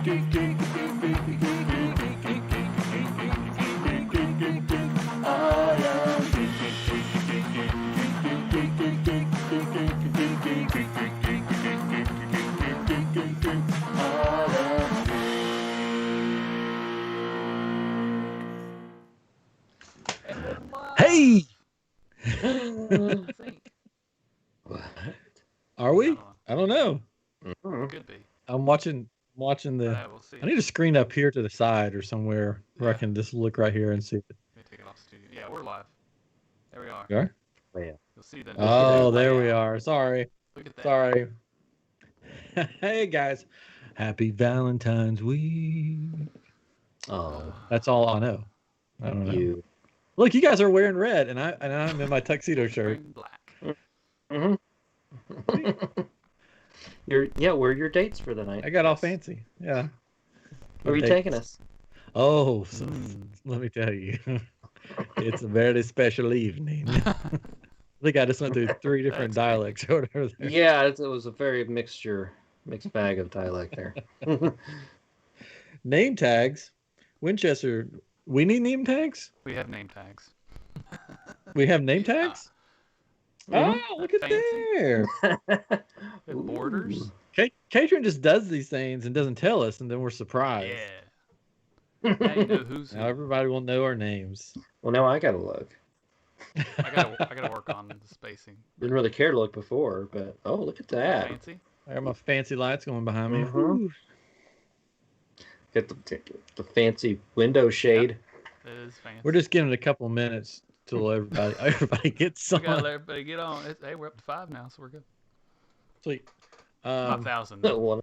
Hey, I think. are we? I don't know. Could be. I'm watching the. We'll see. I need a screen up here to the side or somewhere where I can just look right here and see it. Let me take it off studio. Yeah, we're live. There we are. You are? Yeah. You'll see the. Oh, new there we layout. are. Sorry. Look at that. Sorry. Hey guys, happy Valentine's week. Oh, That's all I know. I don't know. you. Look, you guys are wearing red, and I'm in my tuxedo shirt. Spring black. Mm-hmm. Where are your dates for the night? I got all fancy. Yeah. Where are you taking us? Oh, so, let me tell you, it's a very special evening. I think I just went through 3 different dialects or whatever. There. Yeah, it was a very mixed bag of dialect there. Name tags, Winchester. We need name tags. We have name tags. We have name tags. Mhm. Oh, look at Fancy. there. We have borders. Katrin just does these things and doesn't tell us, and then we're surprised. Yeah. Now you know who's who. Now everybody will know our names. Well, now I gotta look. I gotta work on the spacing. Didn't really care to look before, but oh, look at that. Fancy. I got my fancy lights going behind me. Mhm. Ooh. Get the fancy window shade. It is fancy. We're just giving it a couple minutes till everybody gets We gotta on. let everybody get on. Hey, we're up to 5 now, so we're good. Sweet. 5,000. Well,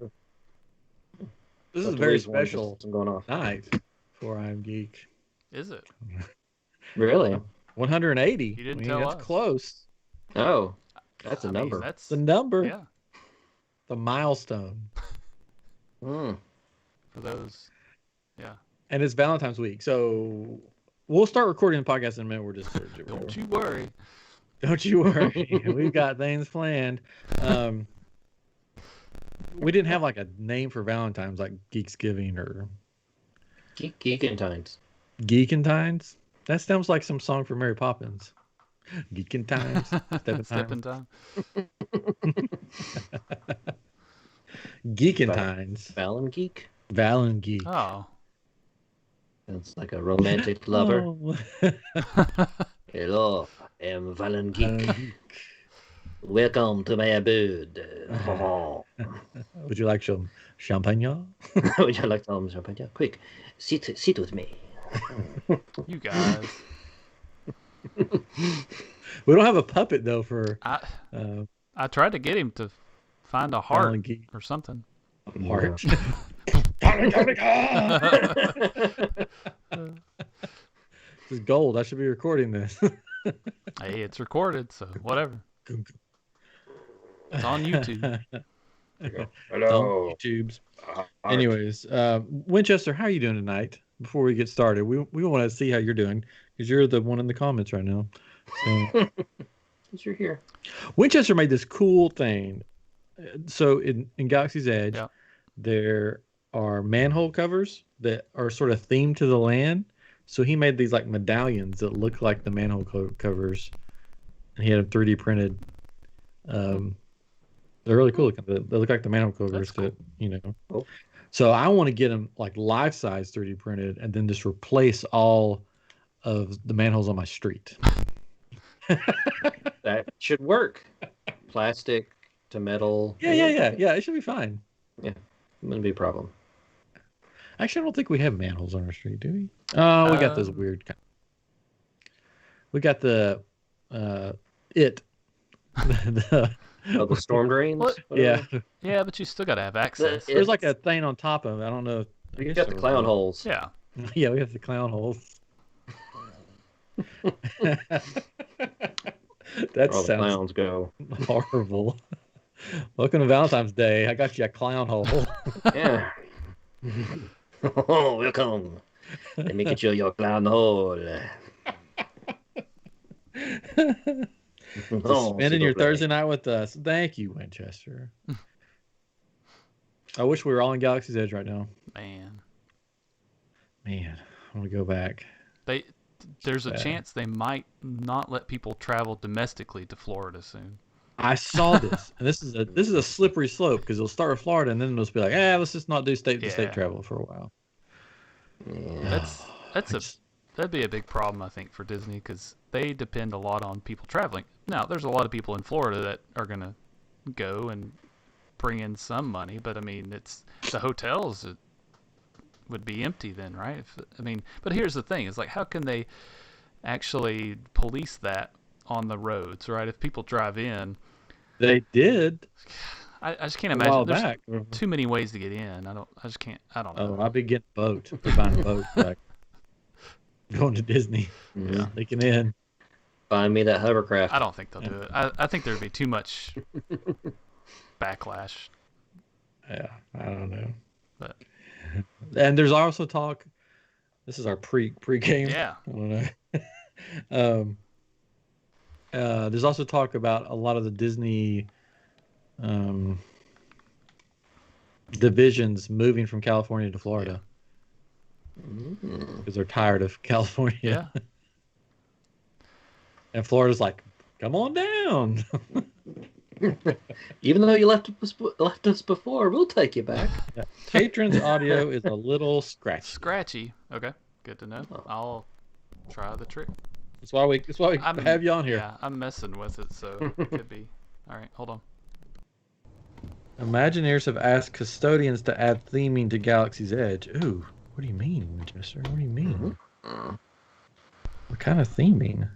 This is a Dr. very Lee's one just special going off. night for iamGEEK. Is it? Really? 180. You didn't I mean, tell that's us. close. Oh, that's a I mean, number. that's The number, yeah. the milestone, Mm. For those. Yeah. and it's Valentine's week, so we'll start recording the podcast in a minute. We're just Don't you worry. Don't you worry. We've got things planned. We didn't have like a name for Valentine's, like Geeksgiving or Geekentines. Geekentines. That sounds like some song from Mary Poppins. Geekentines. Step in time. Geekentines. ValenGEEK. ValenGEEK. Oh. It's like a romantic lover. Oh. Hello, I am ValenGEEK. ValenGEEK. Welcome to my abode. Would you like some champagne? Would you like some champagne? Quick, sit with me. You guys. We don't have a puppet though for I tried to get him to find a heart ValenGEEK. or something. Heart. This is gold. I should be recording this. Hey, it's recorded, so whatever. It's on YouTube. Hello. YouTube's. Anyways, Winchester, how are you doing tonight? Before we get started, we want to see how you're doing because you're the one in the comments right now. So, Since you're here. Winchester made this cool thing. So in Galaxy's Edge, Yeah. there are manhole covers that are sort of themed to the land. So he made these like medallions that look like the manhole covers, and he had them 3D printed. They're really cool looking. They look like the manhole covers That's that Cool. So I want to get them like life size 3D printed, and then just replace all of the manholes on my street. That should work. Plastic to metal. Yeah. It should be fine. Wouldn't be a problem. Actually, I don't think we have manholes on our street, do we? Oh, we got those weird kind. We got the The storm drains? What? yeah. Yeah, but you still gotta have access. The- There's like a thing on top of it. I don't know. I You guess got the so. clown holes. Yeah. Yeah, we have the clown holes. That Where all the sounds clowns go. horrible. Welcome to Valentine's Day. I got you a clown hole. Yeah. Oh, welcome. Let me get you your clown hole. Just spending your Thursday night with us. Thank you, Winchester. I wish we were all in Galaxy's Edge right now. Man, Man, I want to go back. there's a Sad. chance they might not let people travel domestically to Florida soon. I saw this, and this is a slippery slope because it'll start with Florida, and then it'll just be like, let's just not do state-to-state Yeah. travel for a while. Yeah. That'd be a big problem, I think, for Disney because they depend a lot on people traveling. Now, there's a lot of people in Florida that are gonna go and bring in some money, but I mean, it's the hotels would be empty then, right? But here's the thing: is like, how can they actually police that on the roads, right? If people drive in, They did I just can't a while imagine. back. There's too many ways to get in. I just can't. I don't know. Oh, I'll be getting a boat. We're buying a boat. Like, going to Disney. Yeah. Sneaking in. Find me that hovercraft. I don't think they'll do it. I think there'd be too much backlash. Yeah, I don't know. But And there's also talk. This is our pre-game. yeah, I don't know. There's also talk about a lot of the Disney divisions moving from California to Florida because they're tired of California. yeah. And Florida's like, come on down. Even though you left us before, we'll take you back. Yeah. Patron's audio is a little scratchy. Scratchy. Okay, good to know. I'll try the trick. That's why we have you on here. Yeah, I'm messing with it, so it could be. All right, hold on. Imagineers have asked custodians to add theming to Galaxy's Edge. Ooh, what do you mean, mister? What do you mean? What kind of theming?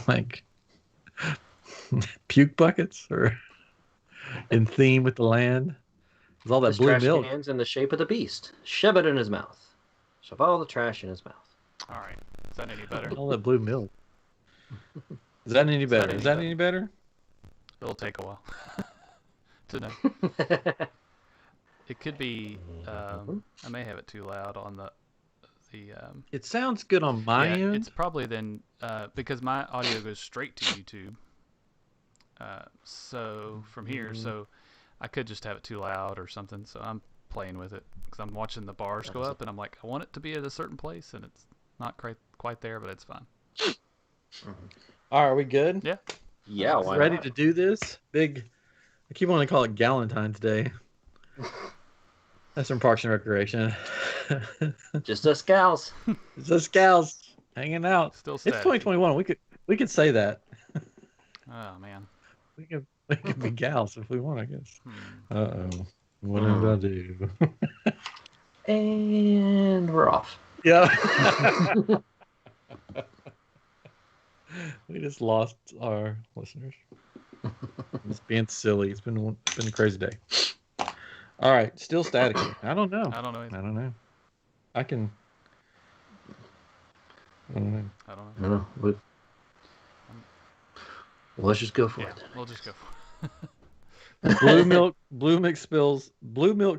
Like puke buckets or in theme with the land? Is all that His blue trash milk? can's in the shape of the beast. Shove it in his mouth. Shove all the trash in his mouth. All right, is that any better? All that blue milk. Is that any better? Is that any better? It'll take a while to know. It could be. I may have it too loud on the. It sounds good on my end. It's probably then because my audio goes straight to YouTube. So from here, so I could just have it too loud or something. So I'm playing with it because I'm watching the bars go up, and I'm like, I want it to be at a certain place, and it's not quite there, but it's fine. All right, are we good? Yeah. Yeah, why Ready not? to do this? Big. I keep wanting to call it Valentine's Day. That's from Parks and Recreation. Just us gals. It's us gals hanging out. Still It's sad. 2021. We could say that. Oh man. We could be gals if we want, I guess. Hmm. Uh-oh. What did I do? And we're off. Yeah. We just lost our listeners. Just being silly. It's been a crazy day. All right, still static. I don't know. I don't know. I don't know. I don't know. I don't I know. don't know. Well, let's just go for Yeah, it. we'll just go for it. Blue milk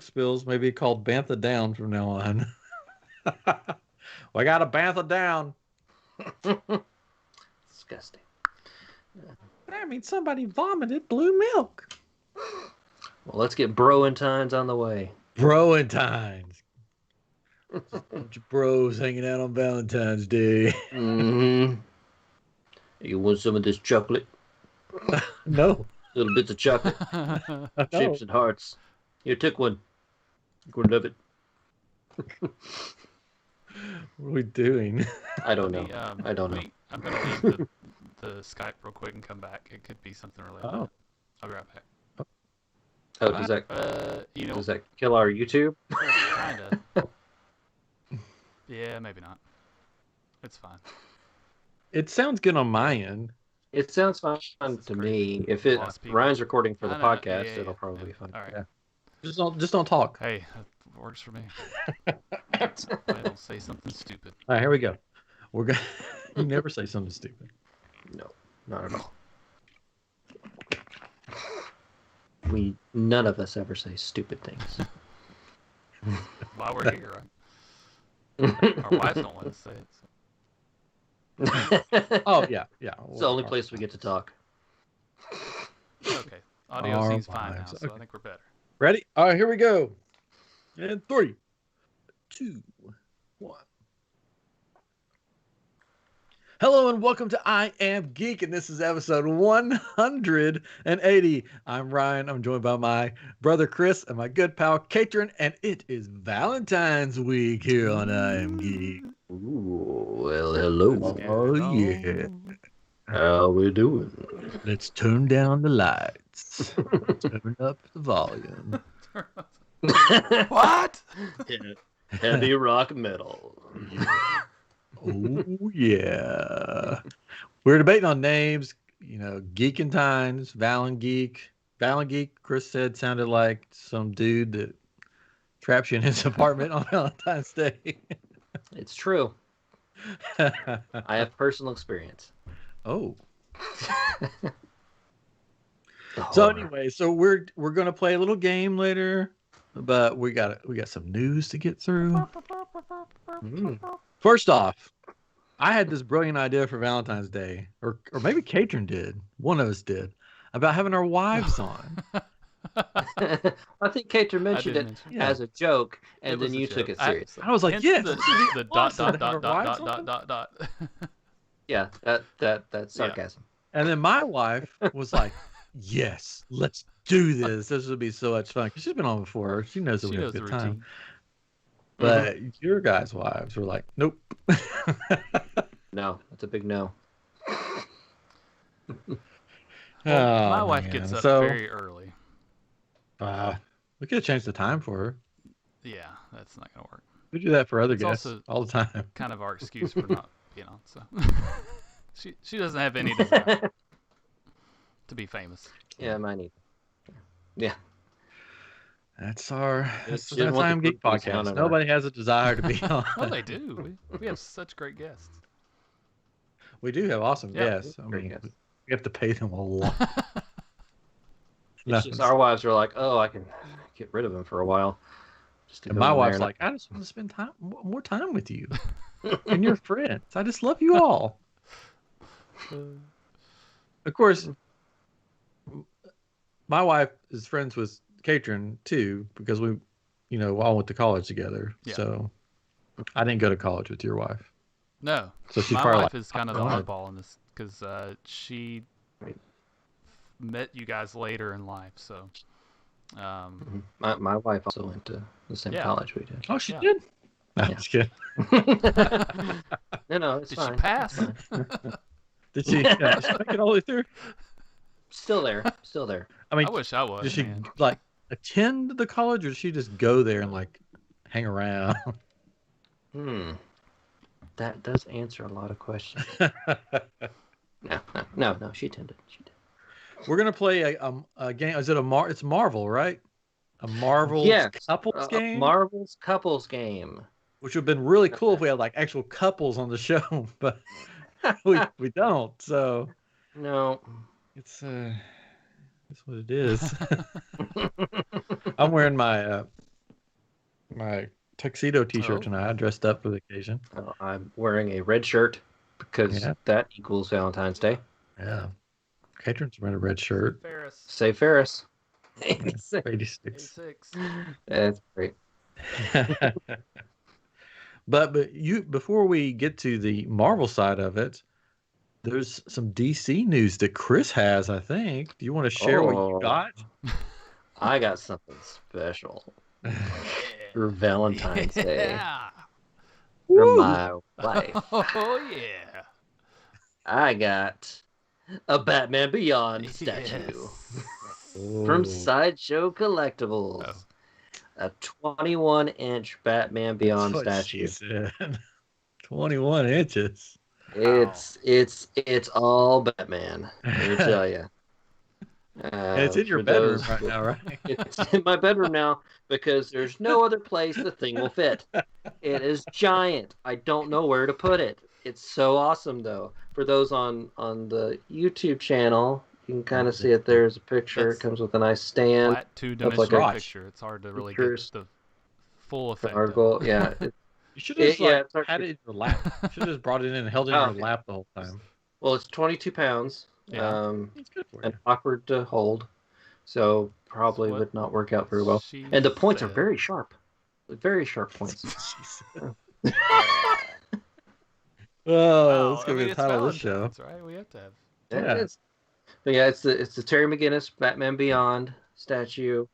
spills may be called Bantha Down from now on. We got a Bantha Down. Disgusting. I mean, somebody vomited blue milk. Well, let's get Valentines on the way. Broentines. Bunch of bros hanging out on Valentine's Day. Mm-hmm. You want some of this chocolate? No. Little bits of chocolate, No. shapes and hearts. Here, take one. You're gonna love it. What are we doing? I don't know. I don't know. Wait, I'm gonna leave the Skype real quick and come back. It could be something related. Oh. I'll be right back. Oh, does that does that kill our YouTube? Kinda. Yeah, maybe not. It's fine. It sounds good on my end. It sounds fine This is to crazy. me. If it Lost people. Ryan's recording for the I know, podcast, yeah, it'll probably be fine. All right. Yeah. Just don't talk. Hey, that works for me. I don't say something stupid. All right, here we go. We're going. You never say something stupid. No, not at all. None of us ever say stupid things. While we're here, right? Our wives don't want to say it. So. Oh yeah. It's the only place we get to talk. Okay, Audio Our seems fine now, lives. so Okay. I think we're better. Ready? All right, here we go. And 3, 2, 1. Hello and welcome to I Am Geek, and this is episode 180. I'm Ryan. I'm joined by my brother Chris and my good pal Katrin, and it is Valentine's week here on I Am Geek. Ooh, well, hello. Oh yeah. How we doing? Let's turn down the lights. Turn up the volume. What? Heavy rock metal. Oh yeah. We're debating on names, Geekentines, ValenGEEK. ValenGEEK, Chris said, sounded like some dude that traps you in his apartment on Valentine's Day. It's true. I have personal experience. Oh. The So horror. anyway, we're gonna play a little game later, but we got some news to get through. First off, I had this brilliant idea for Valentine's Day, or maybe Katrin did. One of us did, about having our wives on. I think Katrin mentioned it mention Yeah. as a joke, and It was then a you joke. took it I- seriously. I was like, Hence yes, the, this would be the dot, awesome dot, to have dot, our dot, wives dot, on. dot, dot, dot. Yeah, that's sarcasm. And then my wife was like, yes, let's do this. This would be so much fun. 'Cause she's been on before. She knows that She we have knows a the good time. routine. But your guys' wives were like, nope. No, that's a big no. Well, my Oh, wife man. gets up So, very early. we could have changed the time for her. Yeah, that's not going to work. We do that for other It's guests also- all the time. Kind of our excuse for not, so. She doesn't have any desire to be famous. Yeah, mine either. Yeah. That's She didn't want I Am the Geek group to sound podcast. of Nobody has a desire to be on. Oh, they do. We have such great guests. We do have awesome Yeah, guests. I great mean, guests. we have to pay them a lot. It's just our wives are like, oh, I can get rid of him for a while. Just to And go my in there wife's and- like, I just want to spend more time with you and your friends. I just love you all. Of course, my wife is friends with Katrin too, because we, all went to college together. Yeah. So I didn't go to college with your wife. No, So she's my probably wife like, is kind of the "Oh, God." oddball in this because she met you guys later in life. So, My wife also went to the same Yeah. college we did. Oh, she Yeah. did? No, Yeah. just kidding. No, it's did fine. she pass? It's fine. Did she, did she make it all the way through? Still there. Still there. I mean, I wish I was. did she Man. like attend the college, or did she just go there and like hang around? That does answer a lot of questions. No, she attended. She did. We're gonna play a game. Is it it's Marvel, right? A Marvel Yes, couples game, Marvel's couples game. which would have been really cool if we had like actual couples on the show, but we don't. So No. it's what it is. I'm wearing my my tuxedo T-shirt Oh. tonight. I dressed up for the occasion. I'm wearing a red shirt because Yeah. that equals Valentine's Day. Yeah, Katrin's wearing a red shirt. Ferris. Say Ferris. 86. 86. That's great. But before we get to the Marvel side of it, there's some DC news that Chris has, I think. Do you want to share what you Oh. got? I got something special for Valentine's Day Yeah. for Woo! my wife. Oh yeah. I got a Batman Beyond statue Oh. from Sideshow Collectibles. Oh. A 21-inch Batman Beyond That's what she statue. said. 21 inches. It's all Batman. Let me tell you. And it's in your bedroom right now, right? It's in my bedroom now because there's no other place the thing will fit. It is giant. I don't know where to put it. It's so awesome though. For those on the YouTube channel, you can kind of see it. There's a picture. That's it comes with a nice stand. Flat two-dimensional garage. picture. It's hard to really Pictures. get the full effect. Our of it. goal, yeah. You should have just Yeah, it's hard had to- it in your lap. You should have just brought it in and held it in Oh, your lap the whole time. Well, it's 22 pounds. Yeah. It's good for you. And awkward to hold. so probably what would not work out very well. she And the points are said. very sharp. Very sharp points. Oh, Wow, that's I gonna be mean the it's title of this show. Valentine's, right? We have to have. Yeah. Yeah. But yeah, it's the Terry McGinnis Batman Beyond statue.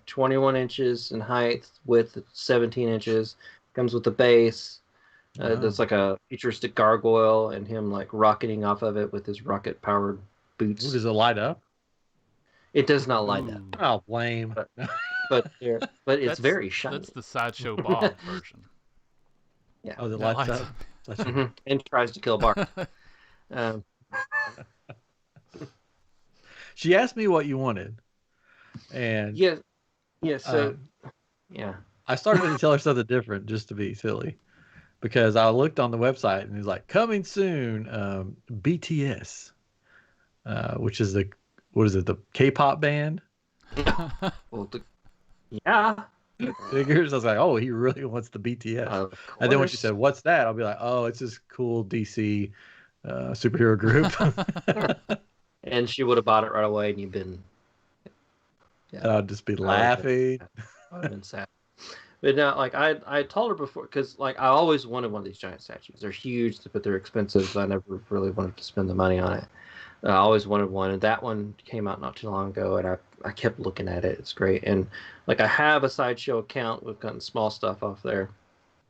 21 inches in height, width 17 inches. Comes with the base. That's like a futuristic gargoyle, and him like rocketing off of it with his rocket-powered boots. Ooh, does it light up? It does not light up, Ooh, Oh, lame. but it's that's very shiny. that's the Sideshow Bob version. Yeah, Oh, it That lights lights up. That's and tries to kill Bart. Um, She asked me what you wanted, and yeah, yeah. So um, yeah, I started to tell her something different just to be silly, because I looked on the website and it's like coming soon, BTS, which is the what is it, the K-pop band? well, yeah, Figures. I was like, oh, he really wants the BTS. of And then when she course. said, "What's that?" I'll be like, "Oh, it's this cool DC superhero group." And she would have bought it right away, and you've been. And I'd just be I laughing. would have been sad. But no, like I told her before, because like I always wanted one of these giant statues. They're huge, but they're expensive. I never really wanted to spend the money on it. I always wanted one, and that one came out not too long ago, and I kept looking at it. It's great, and like I have a Sideshow account. We've gotten small stuff off there,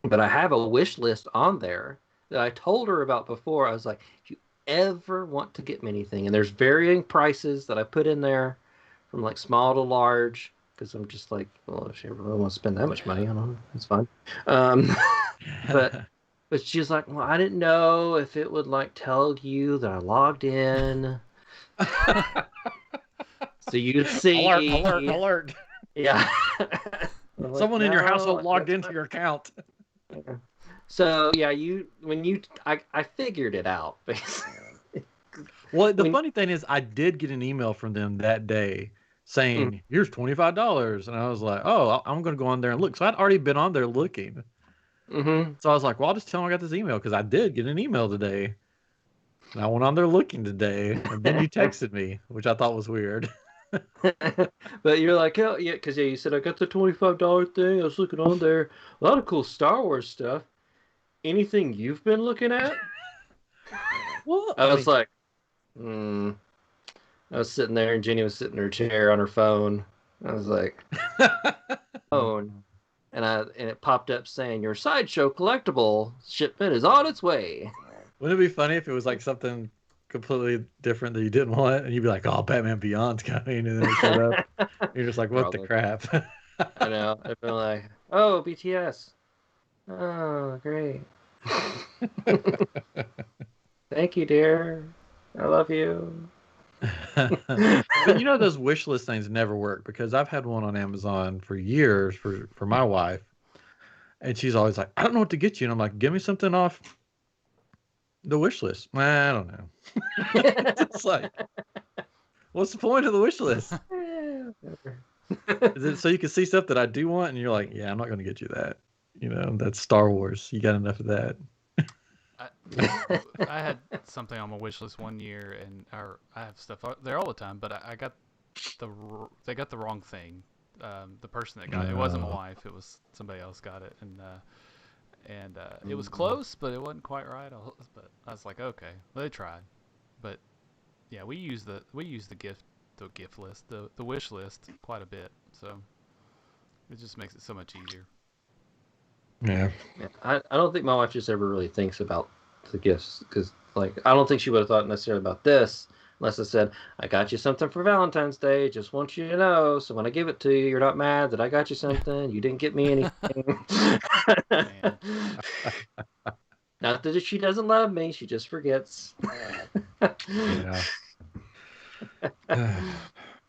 but I have a wish list on there that I told her about before. I was like, if you ever want to get me anything, and there's varying prices that I put in there, from like small to large, because I'm just like, well, if she ever really wants to spend that much money, I don't know, it's fine. Um, but she's like, well, I didn't know if it would like tell you that I logged in, so you'd see. Alert! Yeah. Someone in your household logged that's into your account. fine. So yeah, I figured it out basically. Well, the funny thing is, I did get an email from them that day saying, "Here's $25," and I was like, "Oh, I'm going to go on there and look." So I'd already been on there looking. Mm-hmm. So I was like, "Well, I'll just tell them I got this email," because I did get an email today, and I went on there looking today, and then you texted me, which I thought was weird. But you're like, oh yeah, because you said I got the $25 thing. I was looking on there, a lot of cool Star Wars stuff. Anything you've been looking at? Well, I was like, I was sitting there, and Jenny was sitting in her chair on her phone. I was like, phone, and it popped up saying your Sideshow collectible shipment is on its way. wouldn't it be funny if it was like something completely different that you didn't want, and you'd be like, "Oh, Batman Beyond's coming," and then it showed up. You're just like, "What the crap?" I know. I've been like, oh, BTS. Oh, great. Thank you, dear. I love you. But you know, those wish list things never work, because I've had one on Amazon for years for my wife, and she's always like, "I don't know what to get you," and I'm like, "Give me something off the wish list." I don't know. It's like, what's the point of the wish list? Is it so you can see stuff that I do want, and you're like, "Yeah, I'm not going to get you that." That's Star Wars. You got enough of that. I had something on my wish list one year, and I have stuff there all the time, but I got they got the wrong thing. The person that got it wasn't my wife; it was somebody else got it, and it was close, but it wasn't quite right. But I was like, okay, they tried, but yeah, we use the gift list, the wish list quite a bit, so it just makes it so much easier. Yeah. I don't think my wife just ever really thinks about the gifts, because like I don't think she would have thought necessarily about this unless I said, I got you something for Valentine's Day, just want you to know, so when I give it to you, you're not mad that I got you something, you didn't get me anything. Not that she doesn't love me, she just forgets. Yeah.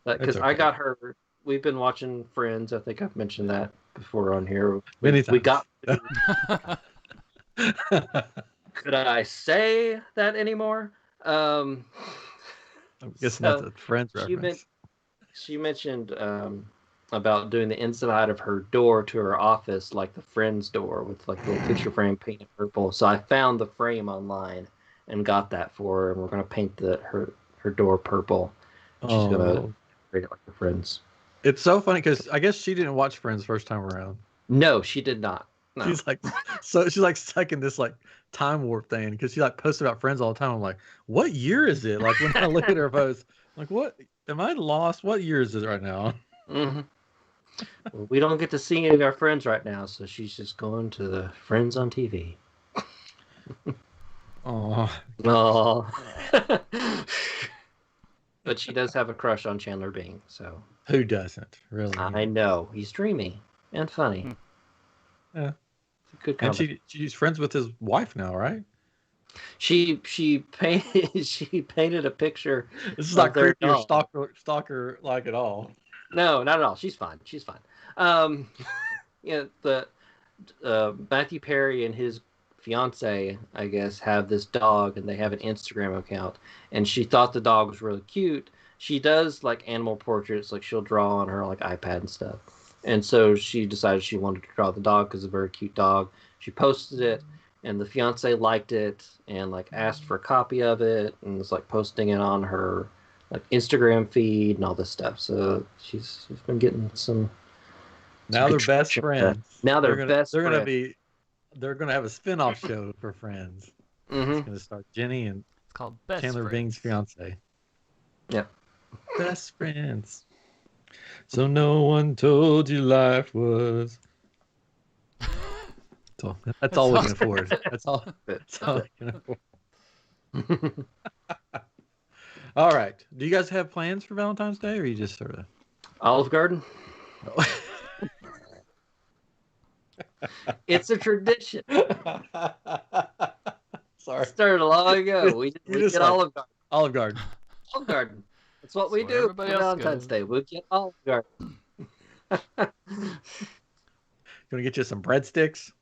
Because okay. I got her, we've been watching Friends, I think I've mentioned that before on here. Many times. We got could I say that anymore? I'm guessing that's a Friends reference. She mentioned about doing the inside of her door to her office like the Friends door, with like a little picture frame painted purple. So I found the frame online and got that for her, and we're gonna paint her door purple. She's gonna treat it like your friends. It's so funny because I guess she didn't watch Friends first time around. No, she did not. No. She's like, so she's like stuck in this like time warp thing because she like posts about Friends all the time. I'm like, what year is it? Like when I look at her post, I'm like, what? Am I lost? What year is it right now? Mm-hmm. Well, we don't get to see any of our friends right now, so she's just going to the Friends on TV. Oh, Oh. But she does have a crush on Chandler Bing, so. who doesn't really? I know. He's dreamy and funny. Yeah. It's a good And comedy. she's friends with his wife now, right? She painted a picture. This is of not their creepy or dog. stalker like at all. No, not at all. She's fine. She's fine. The Matthew Perry and his fiance, I guess, have this dog, and they have an Instagram account. And she thought the dog was really cute. She does like animal portraits, like she'll draw on her like iPad and stuff. And so she decided she wanted to draw the dog because it's a very cute dog. She posted it, and the fiance liked it and like asked for a copy of it, and was like posting it on her like Instagram feed and all this stuff. So she's been getting some. Now they're good best traction. friends. Now they're best They're gonna friends. be. They're gonna have a spin-off show for Friends. Mm-hmm. It's gonna start Jenny and It's called Best Chandler Friends. Bing's fiance. Yep. Best friends. So no one told you life was. So that's all we can afford. That's all. That's all we can afford. All right. Do you guys have plans for Valentine's Day, or you just sort of? Olive Garden. It's a tradition. Sorry. It started long ago. We You're get just like- Olive Garden. Olive Garden. Olive Garden. That's what we That's where do everybody for else Valentine's goes. Day. We'll get Olive Garden. Gonna get you some breadsticks,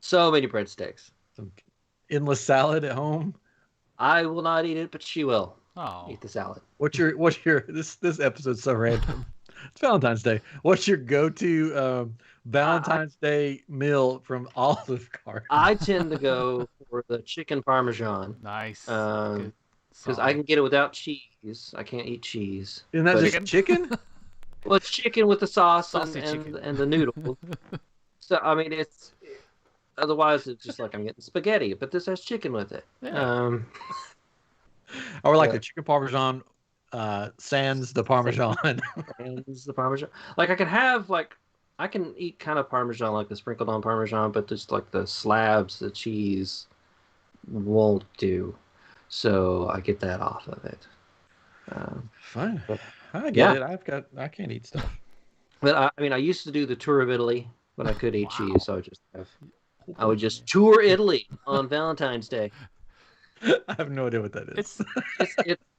So many breadsticks. some endless salad at home. I will not eat it, but she will Oh, eat the salad. What's your this episode's so random. It's Valentine's Day. What's your go-to Valentine's Day meal from Olive Garden? I tend to go for the chicken parmesan nice. because Good. I Solid. can get it without cheese. I can't eat cheese. Isn't that But- just chicken? Well, it's chicken with the sauce Saucy and chicken. and the noodle. So I mean, it's otherwise it's just like I'm getting spaghetti, but this has chicken with it. Yeah. Or like Yeah. the chicken parmesan sans the parmesan. And this is the parmesan. Like I can eat kind of parmesan, like the sprinkled on parmesan, but just like the slabs, the cheese won't do. So I get that off of it. Fine. I get Yeah. it. I can't eat stuff. But I mean, I used to do the tour of Italy when I could eat Wow. cheese. So I would just tour Italy on Valentine's Day. I have no idea what that is.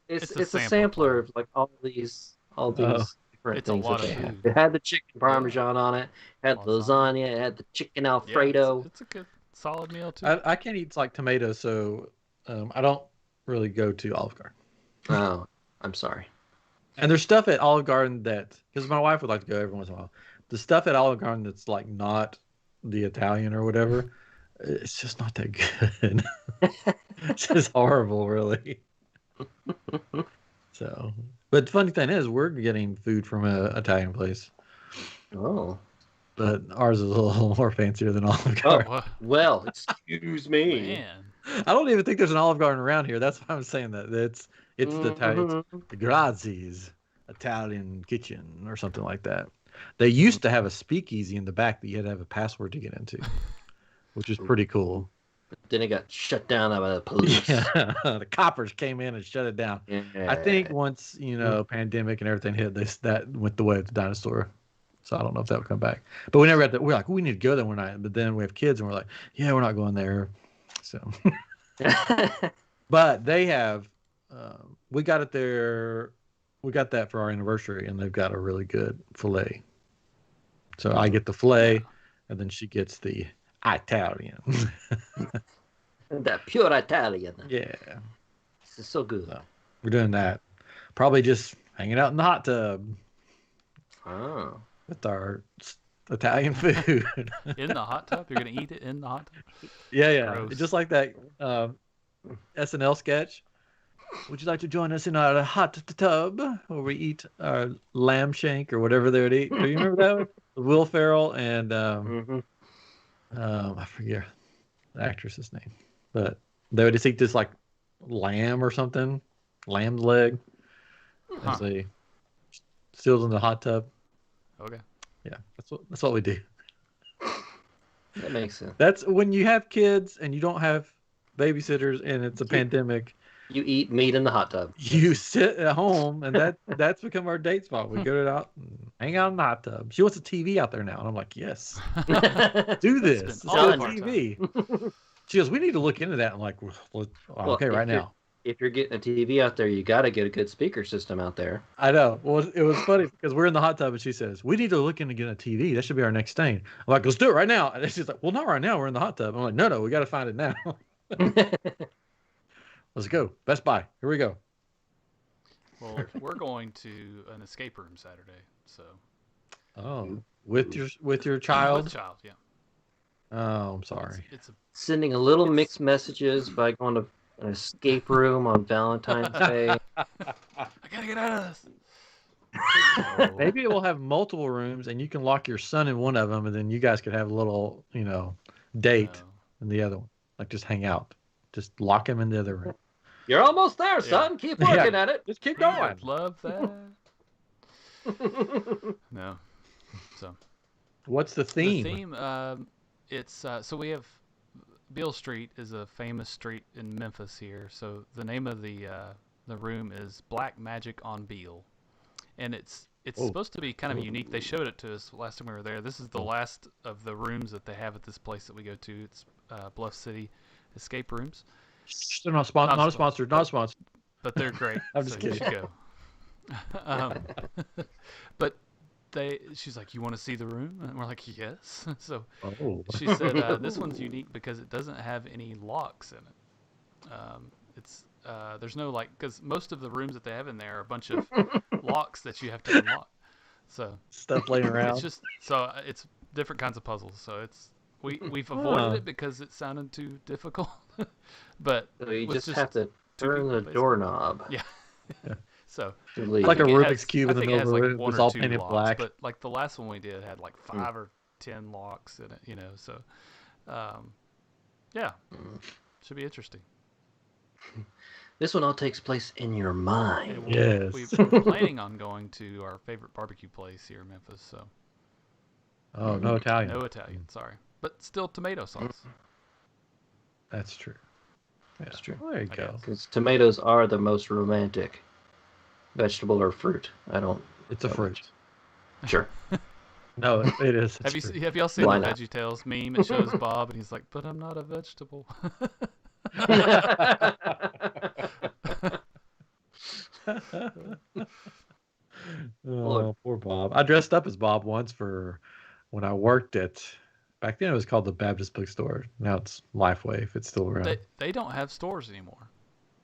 It's It's a a sampler of like all these different It's a things lot that they of had. food. It had the chicken parmesan on it, had Lasagna. lasagna, it had the chicken Yeah, Alfredo. it's a good solid meal too. I can't eat like tomatoes, so I don't really go to Olive Garden. Oh, I'm sorry. And there's stuff at Olive Garden that, because my wife would like to go every once in a while. The stuff at Olive Garden that's like not the Italian or whatever, it's just not that good. It's just horrible, really. So, but the funny thing is, we're getting food from an Italian place, Oh, but ours is a little more fancier than Olive Oh. Garden. What? well, excuse me. Man. I don't even think there's an Olive Garden around here. That's why I'm saying that. It's the Italian. Mhm. The Grazi's Italian kitchen or something like that. They used to have a speakeasy in the back that you had to have a password to get into, which is pretty cool. Then it got shut down by the police. Yeah, the coppers came in and shut it down. I think once pandemic and everything hit, that went the way of the dinosaur. So I don't know if that will come back. But we never got that. We're like, we need to go there one night. But then we have kids and we're like, yeah, we're not going there. So, but they have. We got it there. We got that for our anniversary, and they've got a really good fillet. So I get the fillet, and then she gets the Italian. That pure Italian. Yeah, This is so good. So, we're doing that. Probably just hanging out in the hot tub Oh. with our Italian food. In the hot tub? You're gonna eat it in the hot tub? Yeah. Gross. Just like that SNL sketch Would you like to join us in our hot tub where we eat our lamb shank or whatever they would eat? Do you remember that one? Will Ferrell and I forget the actress's name, but they would just eat this like lamb or something, lamb's leg, as they sealed in the hot tub. Okay. Yeah, that's what we do. That makes sense. That's when you have kids and you don't have babysitters and it's a pandemic. You eat meat in the hot tub. You sit at home, and that's become our date spot. We go out and hang out in the hot tub. She wants a TV out there now, and I'm like, yes, do this. Let's do a TV. She goes, we need to look into that. I'm like, well, okay, right now. If you're getting a TV out there, you got to get a good speaker system out there. I know. Well, it was funny because we're in the hot tub, and she says, we need to look into getting a TV. That should be our next thing. I'm like, let's do it right now. And she's like, well, not right now. We're in the hot tub. I'm like, no, we got to find it now. Let's go. Best Buy. Here we go. Well, we're going to an escape room Saturday, so. Oh, with your child? With child, yeah. Oh, I'm sorry. It's sending a little mixed messages by going to an escape room on Valentine's Day. I gotta get out of this. Maybe it will have multiple rooms, and you can lock your son in one of them, and then you guys could have a little, date in the other one. Like just hang out. Just lock him in the other room. You're almost there, son. Keep working at it. Just keep going. I'd love that. No. So. What's the theme? The theme, it's so we have Beale Street is a famous street in Memphis here. So the name of the room is Black Magic on Beale, and it's supposed to be kind of unique. They showed it to us last time we were there. This is the last of the rooms that they have at this place that we go to. It's Bluff City Escape Rooms. They're not sponsored. But they're great. I'm just kidding. You should go. But she's like, you want to see the room? And we're like, yes. So she said, this one's unique because it doesn't have any locks in it. There's no because most of the rooms that they have in there are a bunch of locks that you have to unlock. So stuff laying around. It's it's different kinds of puzzles. So we've avoided it because it sounded too difficult. But so you just have to turn the doorknob. Yeah. So like a Rubik's Cube in the middle of the room. It's all painted black. But like the last one we did had like 5 or 10 locks in it, So, yeah, should be interesting. This one all takes place in your mind. Yes. We're planning on going to our favorite barbecue place here in Memphis. So. Oh, no Italian. No Italian. Sorry, but still tomato sauce. That's true. That's true. There you go. Because tomatoes are the most romantic vegetable or fruit. It's a fruit. Sure. No, it is. Have y'all seen the VeggieTales meme? It shows Bob, and he's like, "But I'm not a vegetable." Oh, poor Bob. I dressed up as Bob once for when I worked at. Back then, it was called the Baptist Bookstore. Now it's Lifeway, if it's still around. They don't have stores anymore.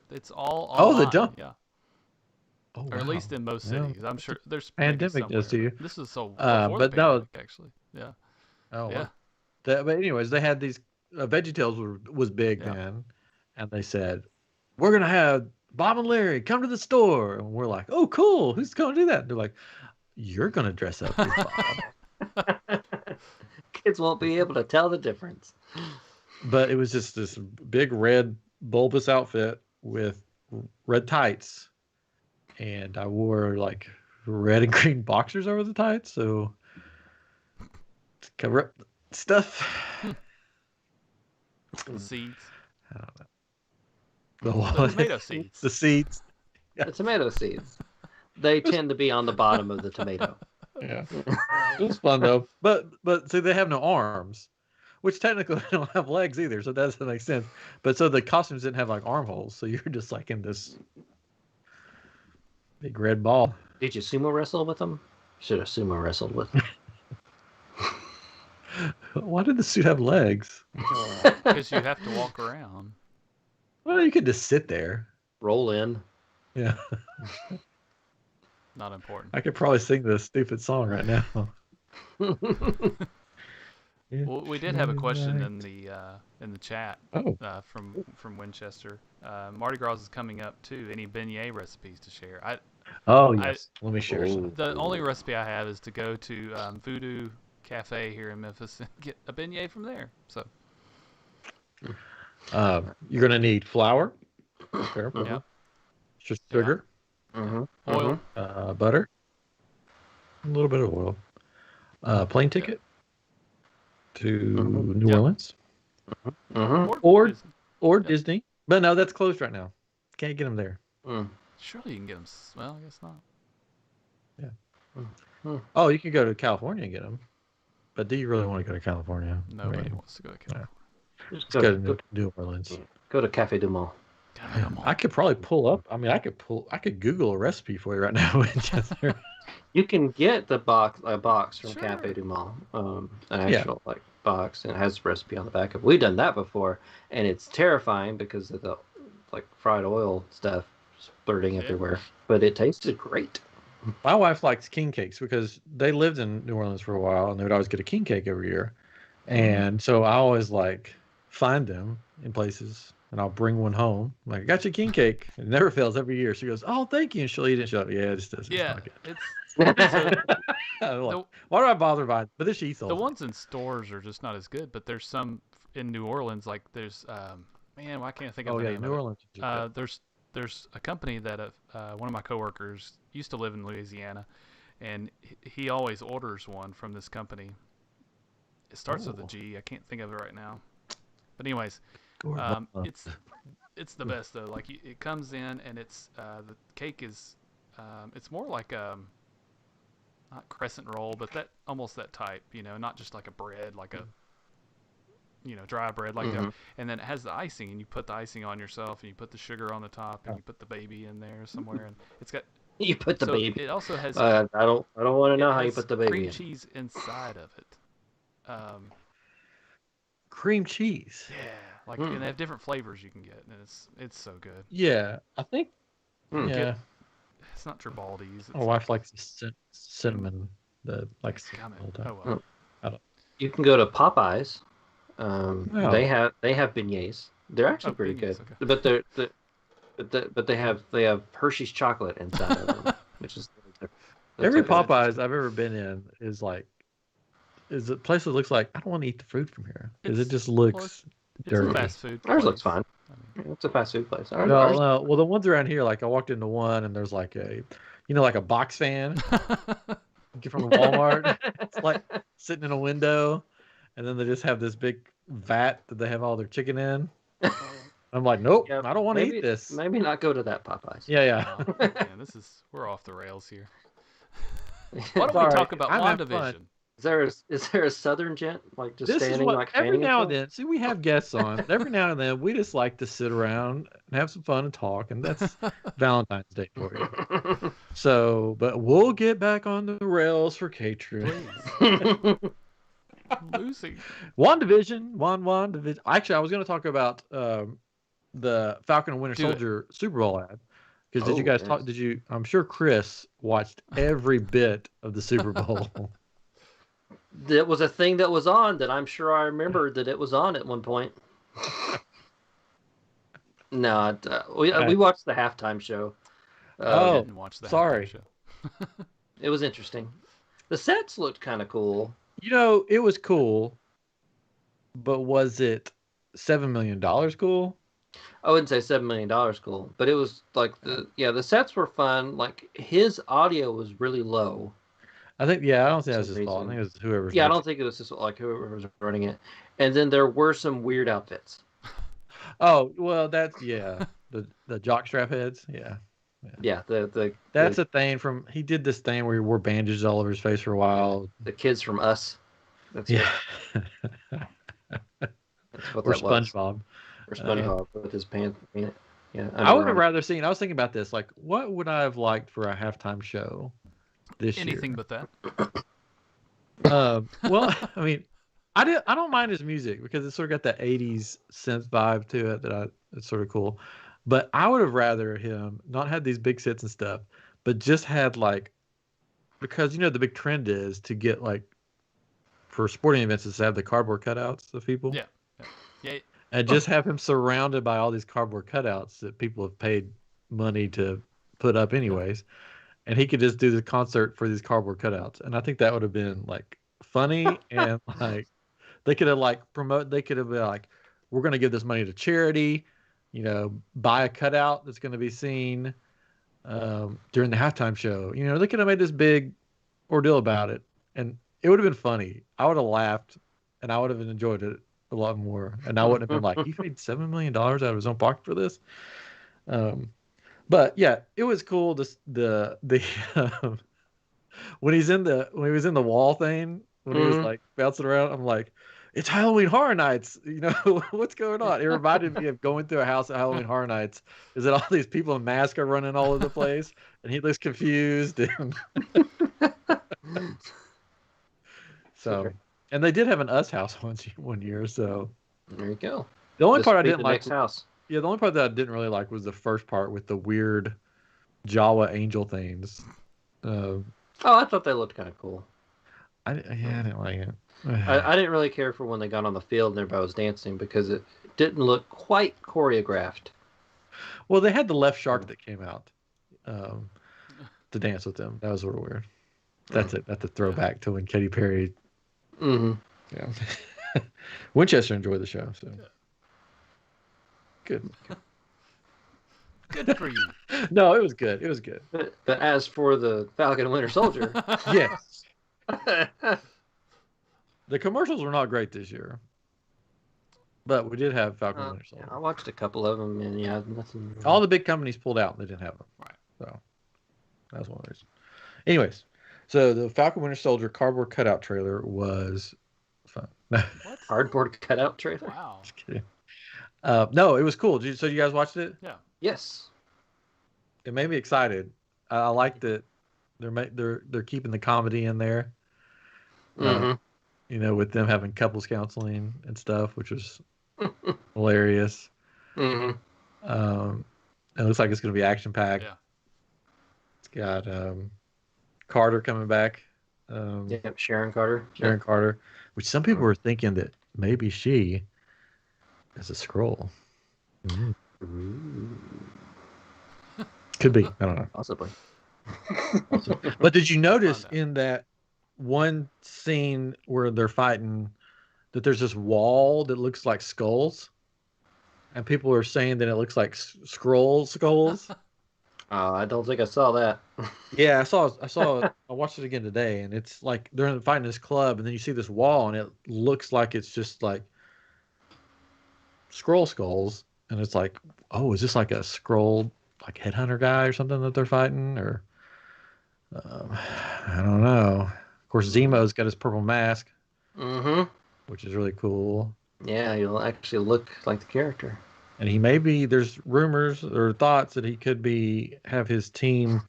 It's all online. Oh, they don't? Yeah. Oh, or at least in most cities. I'm sure there's pandemic does to you. This is so but the pandemic, actually. Yeah. Oh, yeah. But anyways, they had these VeggieTales was big then, and they said, "We're gonna have Bob and Larry come to the store," and we're like, "Oh, cool! Who's gonna do that?" And they're like, "You're gonna dress up as Bob." Kids won't be able to tell the difference. But it was just this big red bulbous outfit with red tights, and I wore like red and green boxers over the tights, so to cover up stuff. The seeds. I don't know. The tomato seeds. The seeds. Yeah. The tomato seeds. They tend to be on the bottom of the tomato. Yeah, it was fun though. But see, they have no arms, which technically they don't have legs either, so that doesn't make sense. But so the costumes didn't have like armholes, so you're just like in this big red ball. Did you sumo wrestle with them? Should have sumo wrestled with them. Why did the suit have legs? Because you have to walk around. Well, you could just sit there. Roll in. Yeah. Not important. I could probably sing this stupid song right now. Well, we did have a question in the in the chat Oh, from Winchester. Mardi Gras is coming up too. Any beignet recipes to share? oh I yes. Let me share some. the only recipe I have is to go to Voodoo Cafe here in Memphis and get a beignet from there. So You're gonna need flour, fair, yeah, sugar, oil. butter, a little bit of oil, plane ticket to New Yep. Orleans Or or Disney. or Disney. But no, that's closed right now. Can't get them there. Surely you can get them. Well, I guess not. Oh, you can go to California and get them. But do you really want to go to California? Nobody wants to go to California. Just Let's go to New Orleans. Go to Cafe du Monde. I could probably pull up. I mean, I could Google a recipe for you right now, Winchester. You can get a box from Sure. Cafe du Monde, an actual like box, and it has a recipe on the back of it. We've done that before, and it's terrifying because of the like fried oil stuff splurting everywhere. But it tasted great. My wife likes king cakes because they lived in New Orleans for a while, and they would always get a king cake every year. And so I always like find them in places, and I'll bring one home. I'm like, I got your king cake. It never fails every year. She goes, "Oh, thank you," and she'll eat it. She'll, yeah, it just doesn't. Yeah, Like it. it's Like, why do I bother buying? But then she eats all the of it. ones in stores are just not as good. But there's some in New Orleans. Like there's man, why can't I think of Oh the yeah, name New of Orleans. it? There's a company that one of my coworkers used to live in Louisiana, and he always orders one from this company. It starts with a G. I can't think of it right now. But anyways, it's the best though. Like it comes in and it's the cake is it's more like not crescent roll, but that almost that type. Not just like a bread, like a dry bread like that. And then it has the icing, and you put the icing on yourself, and you put the sugar on the top, and you put the baby in there somewhere, and it's got. You put the baby. It also has. I don't want to know how you put the baby cream in. cheese inside of it. Cream cheese. Yeah, and they have different flavors you can get, and it's so good. Yeah, I think. Yeah, It's not Tribaldi's. my wife likes the cinnamon. The like. Oh well. You can go to Popeyes. Oh. They have beignets. They're actually pretty good, okay. but they have Hershey's chocolate inside of them, which is Every Popeyes I've ever been in is a place that looks like I don't want to eat the food from here because it just looks dirty. It's a fast food. Ours place. looks fine. It's a fast food place. Well, the ones around here, like I walked into one and there's like like a box fan you get from Walmart. It's like sitting in a window, and then they just have this big vat that they have all their chicken in. I'm like, nope, I don't want to eat this. Maybe not go to that Popeyes. Yeah. Man, we're off the rails here. Why don't we talk about WandaVision? Is there a Southern gent like just this standing is what, like every fanning now and himself? then? See, we have guests on. Every now and then, we just like to sit around and have some fun and talk, and that's Valentine's Day for you. So, but we'll get back on the rails for Katrin. Lucy. WandaVision. WandaVision. Actually, I was going to talk about the Falcon and Winter Soldier Super Bowl ad. Because did you guys talk? Did you? I'm sure Chris watched every bit of the Super Bowl. That was a thing that was on that I'm sure I remembered that it was on at one point. No, we watched the halftime show. I didn't watch the halftime show. It was interesting. The sets looked kind of cool. It was cool, but was it $7 million cool? I wouldn't say $7 million cool, but it was like the sets were fun. Like his audio was really low. I think I don't think that was his fault. I think it was whoever's. Yeah, I don't think it was just like whoever was running it. And then there were some weird outfits. Oh well, that's the jockstrap heads. Yeah. That's a thing from he did this thing where he wore bandages all over his face for a while. The kids from Us. That's yeah. That's what or that SpongeBob. Was. Or SpongeBob with his pants. Yeah. I would have rather seen. I was thinking about this. Like, what would I have liked for a halftime show this year? Anything but that. Well, I mean, I don't mind his music because it's sort of got that '80s synth vibe to it it's sort of cool. But I would have rather him not had these big sets and stuff, but just had because the big trend is to get for sporting events is to have the cardboard cutouts of people. Yeah. and just have him surrounded by all these cardboard cutouts that people have paid money to put up anyways, and he could just do the concert for these cardboard cutouts. And I think that would have been like funny and like they could have like they could have been like, we're going to give this money to charity, buy a cutout that's going to be seen during the halftime show. They could have made this big ordeal about it, and it would have been funny. I would have laughed, and I would have enjoyed it a lot more. And I wouldn't have been like, he paid $7 million out of his own pocket for this. But yeah, it was cool. The when he was in the wall thing, when he was like bouncing around, I'm like, it's Halloween Horror Nights. What's going on? It reminded me of going through a house at Halloween Horror Nights. Is that all these people in masks are running all over the place, and he looks confused. And so, and they did have an Us house one year. So there you go. The only part I didn't like. Next house. Yeah, the only part that I didn't really like was the first part with the weird Jawa angel things. Oh, I thought they looked kind of cool. I didn't like it. I didn't really care for when they got on the field and everybody was dancing because it didn't look quite choreographed. Well, they had the left shark that came out to dance with them. That was sort of weird. That's it. That's a throwback to when Katy Perry. Mm-hmm. Yeah. Winchester enjoyed the show. So. Good. Good for you. No, it was good. It was good. But as for the Falcon and Winter Soldier, yes. The commercials were not great this year, but we did have Falcon and Winter Soldier. I watched a couple of them, and yeah, nothing. All the big companies pulled out, and they didn't have them. Right. So that was one of the reasons. Anyways, so the Falcon Winter Soldier cardboard cutout trailer was fun. What? Cardboard cutout trailer? Wow. Just kidding. No, it was cool. So you guys watched it? Yeah. Yes. It made me excited. I like that they're keeping the comedy in there. With them having couples counseling and stuff, which was hilarious. It looks like it's going to be action packed. Yeah. It's got Carter coming back. Sharon Carter. Sharon Carter, which some people were thinking that maybe she is a Skrull. Could be. I don't know. Possibly. But did you notice in that one scene where they're fighting that there's this wall that looks like skulls, and people are saying that it looks like skulls? I don't think I saw that. Yeah, I watched it again today, and it's like they're fighting this club, and then you see this wall, and it looks like it's just like Skrull skulls, and it's like, oh, is this like a Skrull like headhunter guy or something that they're fighting, or I don't know. Of course, Zemo's got his purple mask, which is really cool. Yeah, he'll actually look like the character. And he there's rumors or thoughts that he could have his team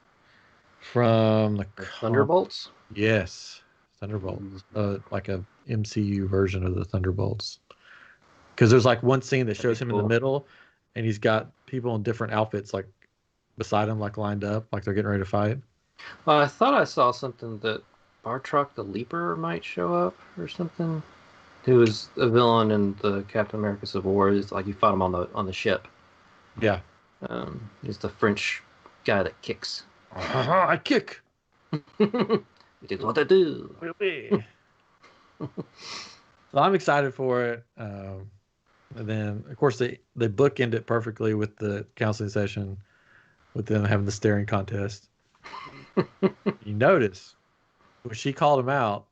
from the Thunderbolts? Yes, Thunderbolts. Like a MCU version of the Thunderbolts. Because there's like one scene that shows him in the middle, and he's got people in different outfits like beside him, like lined up, like they're getting ready to fight. I thought I saw something that Bartrock the Leaper might show up or something. Who was a villain in the Captain America Civil War? It's like you fought him on the ship. Yeah. He's the French guy that kicks. I kick. It is what I do. Will be. So I'm excited for it. And then, of course, they bookend it perfectly with the counseling session, with them having the staring contest. You notice when she called him out,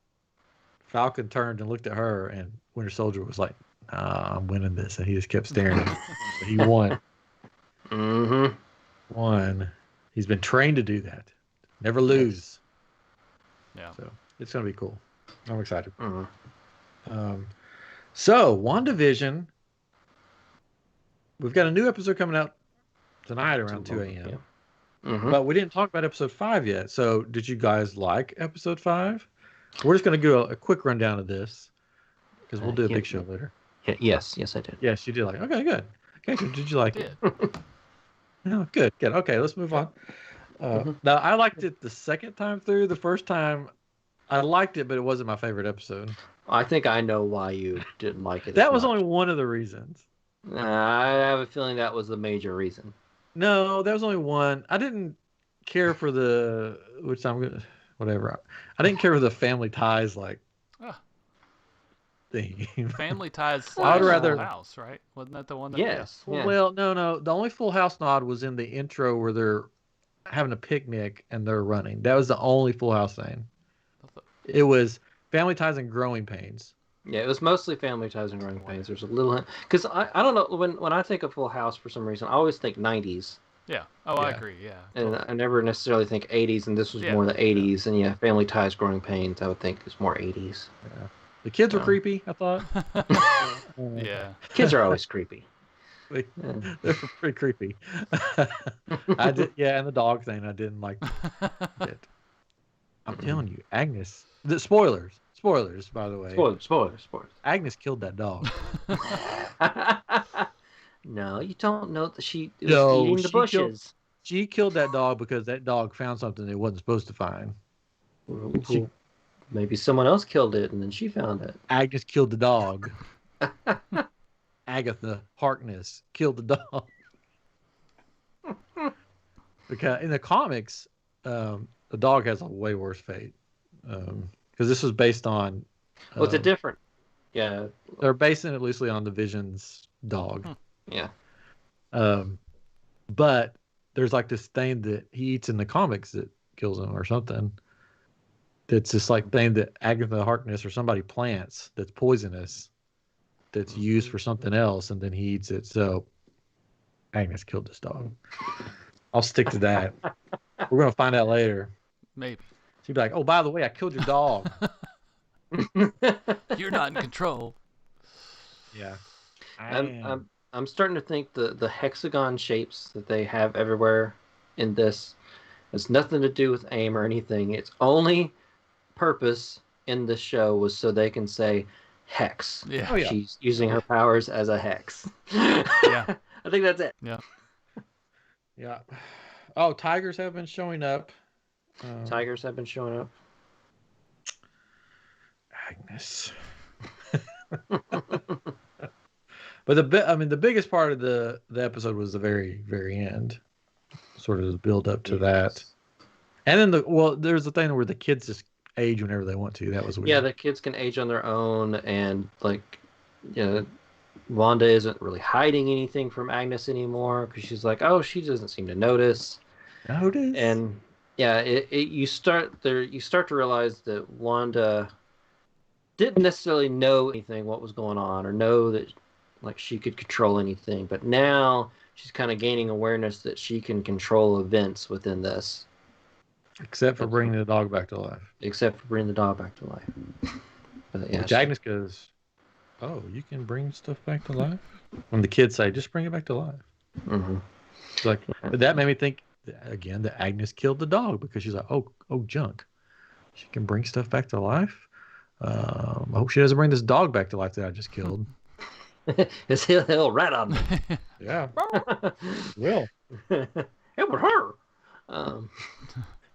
Falcon turned and looked at her, and Winter Soldier was like, "Nah, I'm winning this," and he just kept staring at him. But he won. Won. He's been trained to do that. Never lose. Yeah. So it's gonna be cool. I'm excited. So WandaVision. We've got a new episode coming out tonight around 2 a.m. Yeah. But we didn't talk about episode 5 yet. So did you guys like episode 5? We're just going to do a quick rundown of this because we'll do a big show later. Yes, I did. Yes, you did like it. Okay, good. Okay, so did you like it? No, good. Okay, let's move on. Now, I liked it the second time through. The first time, I liked it, but it wasn't my favorite episode. I think I know why you didn't like it. That was only one of the reasons. I have a feeling that was the major reason. No, there was only one. I didn't care for the which I'm gonna whatever. I didn't care for the family ties like Ah, thing. Family Ties I would / Full rather. House, right? Wasn't that the one that? Yeah. Yes, yeah. Well, no. The only Full House nod was in the intro where they're having a picnic and they're running. That was the only Full House thing. It was Family Ties and Growing Pains. Yeah, it was mostly Family Ties and Growing Wow. Pains. There's a little because I don't know when I think of Full House for some reason I always think 90s, Yeah. Oh, I Yeah. agree. Yeah. and Totally. I never necessarily think 80s. And this was Yeah, more the yeah. 80s. And yeah, Family Ties, Growing Pains, I would think is more 80s. Yeah. The kids were So. creepy, I thought. Yeah. Kids are always creepy. They Yeah. were pretty creepy. I did, yeah, and the dog thing I didn't like it. I'm telling you, Agnes. The spoilers, by the way. Spoilers. Agnes killed that dog. No, you don't know that she was No, eating the she killed- bushes. She killed that dog because that dog found something it wasn't supposed to find. Well, maybe someone else killed it, and then she found it. Agnes killed the dog. Agatha Harkness killed the dog. Because in the comics, the dog has a way worse fate. Because this was based on. What's it different? Yeah, They're basing it loosely on the Vision's dog. yeah. But there's like this thing that he eats in the comics that kills him or something. That's this like thing that Agatha Harkness or somebody plants that's poisonous, that's used for something else, and then he eats it. So Agnes killed this dog. I'll stick to that. We're gonna find out later. Maybe. She'd be like, "Oh, by the way, I killed your dog." You're not in control. Yeah. I'm starting to think the hexagon shapes that they have everywhere in this has nothing to do with aim or anything. Its only purpose in this show was so they can say hex. Yeah. Oh, yeah. She's using her powers as a hex. Yeah. I think that's it. Yeah. Yeah. Oh, tigers have been showing up. Tigers have been showing up. Agnes. But the biggest part of the episode was the very, very end. Sort of the build up to that. And then there's the thing where the kids just age whenever they want to. That was weird. Yeah, the kids can age on their own, and like, you know, Wanda isn't really hiding anything from Agnes anymore because she's like, oh, she doesn't seem to notice. Notice. And yeah, you start to realize that Wanda didn't necessarily know anything what was going on or know that like she could control anything, but now she's kind of gaining awareness that she can control events within this. Except for bringing the dog back to life. Except for bringing the dog back to life. But, yeah, Which Agnes goes, "Oh, you can bring stuff back to life?" When the kids say, "Just bring it back to life." Mm-hmm. It's like, but that made me think again that Agnes killed the dog because she's like, "Oh, junk. She can bring stuff back to life. I hope she doesn't bring this dog back to life that I just killed." It's he'll rat on me. Yeah, will. It was her.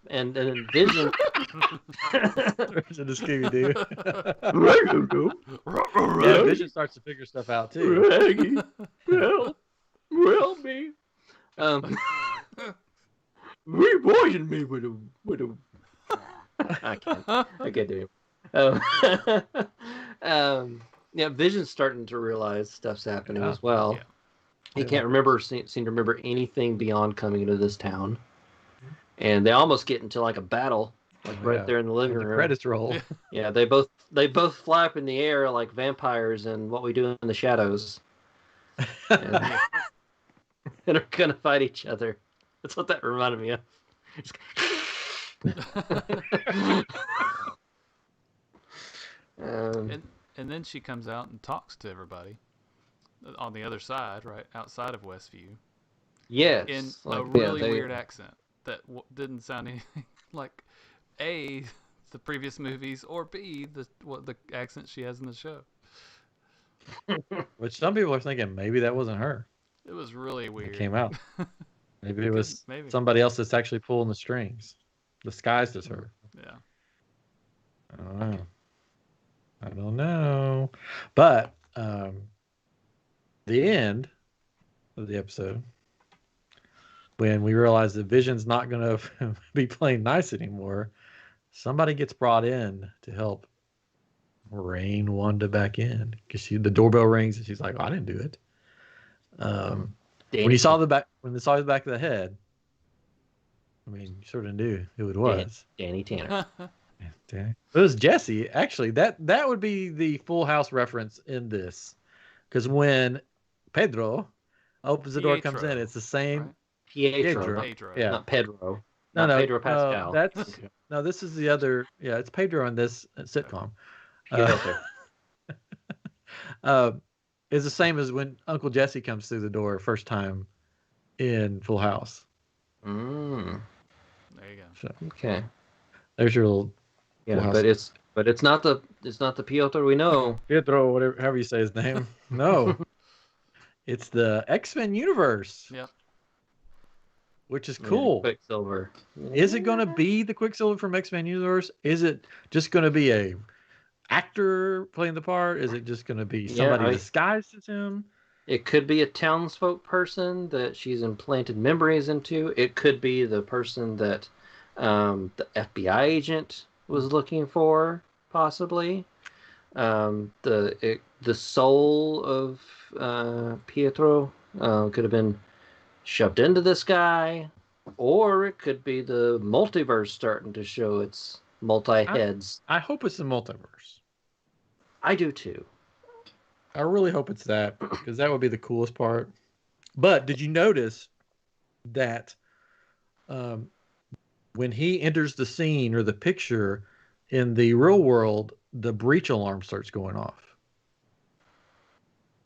And then Vision. There's a Scooby Doo. Yeah, Vision starts to figure stuff out too. Raggy, help me. Repoison me with a. I can't do it. Yeah, Vision's starting to realize stuff's happening as well. Yeah. He can't seem to remember anything beyond coming into this town. And they almost get into like a battle, like right there in the living room. Credits roll. Yeah, they both fly up in the air like vampires in What We Do in the Shadows. And are gonna fight each other. That's what that reminded me of. And then she comes out and talks to everybody on the other side, right outside of Westview. Yes, In like, a really they- weird accent that didn't sound anything like A, the previous movies, or B, the accent she has in the show. Which some people are thinking maybe that wasn't her. It was really weird. It came out. Maybe it was Maybe. somebody else that's actually pulling the strings, disguised as her. Yeah. I don't know. But the end of the episode, when we realize that Vision's not going to be playing nice anymore, somebody gets brought in to help rein Wanda back in, because the doorbell rings and she's like, I didn't do it. When they saw the back of the head, I mean, you sort of knew who it was. Danny Tanner. It was Jesse. Actually, that would be the Full House reference in this, because when Pedro opens the door, comes in, it's the same. Right? Pietro. Yeah. Not Pedro. No, Pedro Pascal. No, this is the other. Yeah, it's Pedro in this sitcom. It's the same as when Uncle Jesse comes through the door first time in Full House. There you go. So, okay. There's your little. Yeah, but it's not the Pietro we know. Pietro, whatever, however you say his name. No, it's the X-Men universe. Yep. Which is cool. Quicksilver. Is it going to be the Quicksilver from X-Men universe? Is it just going to be a actor playing the part? Is it just going to be somebody disguised as him? It could be a townsfolk person that she's implanted memories into. It could be the person that the FBI agent was looking for, possibly. The soul of Pietro could have been shoved into this guy, or it could be the multiverse starting to show its multi-heads. I hope it's the multiverse. I do too. I really hope it's that, because that would be the coolest part. But did you notice that when he enters the scene or the picture in the real world, the breach alarm starts going off?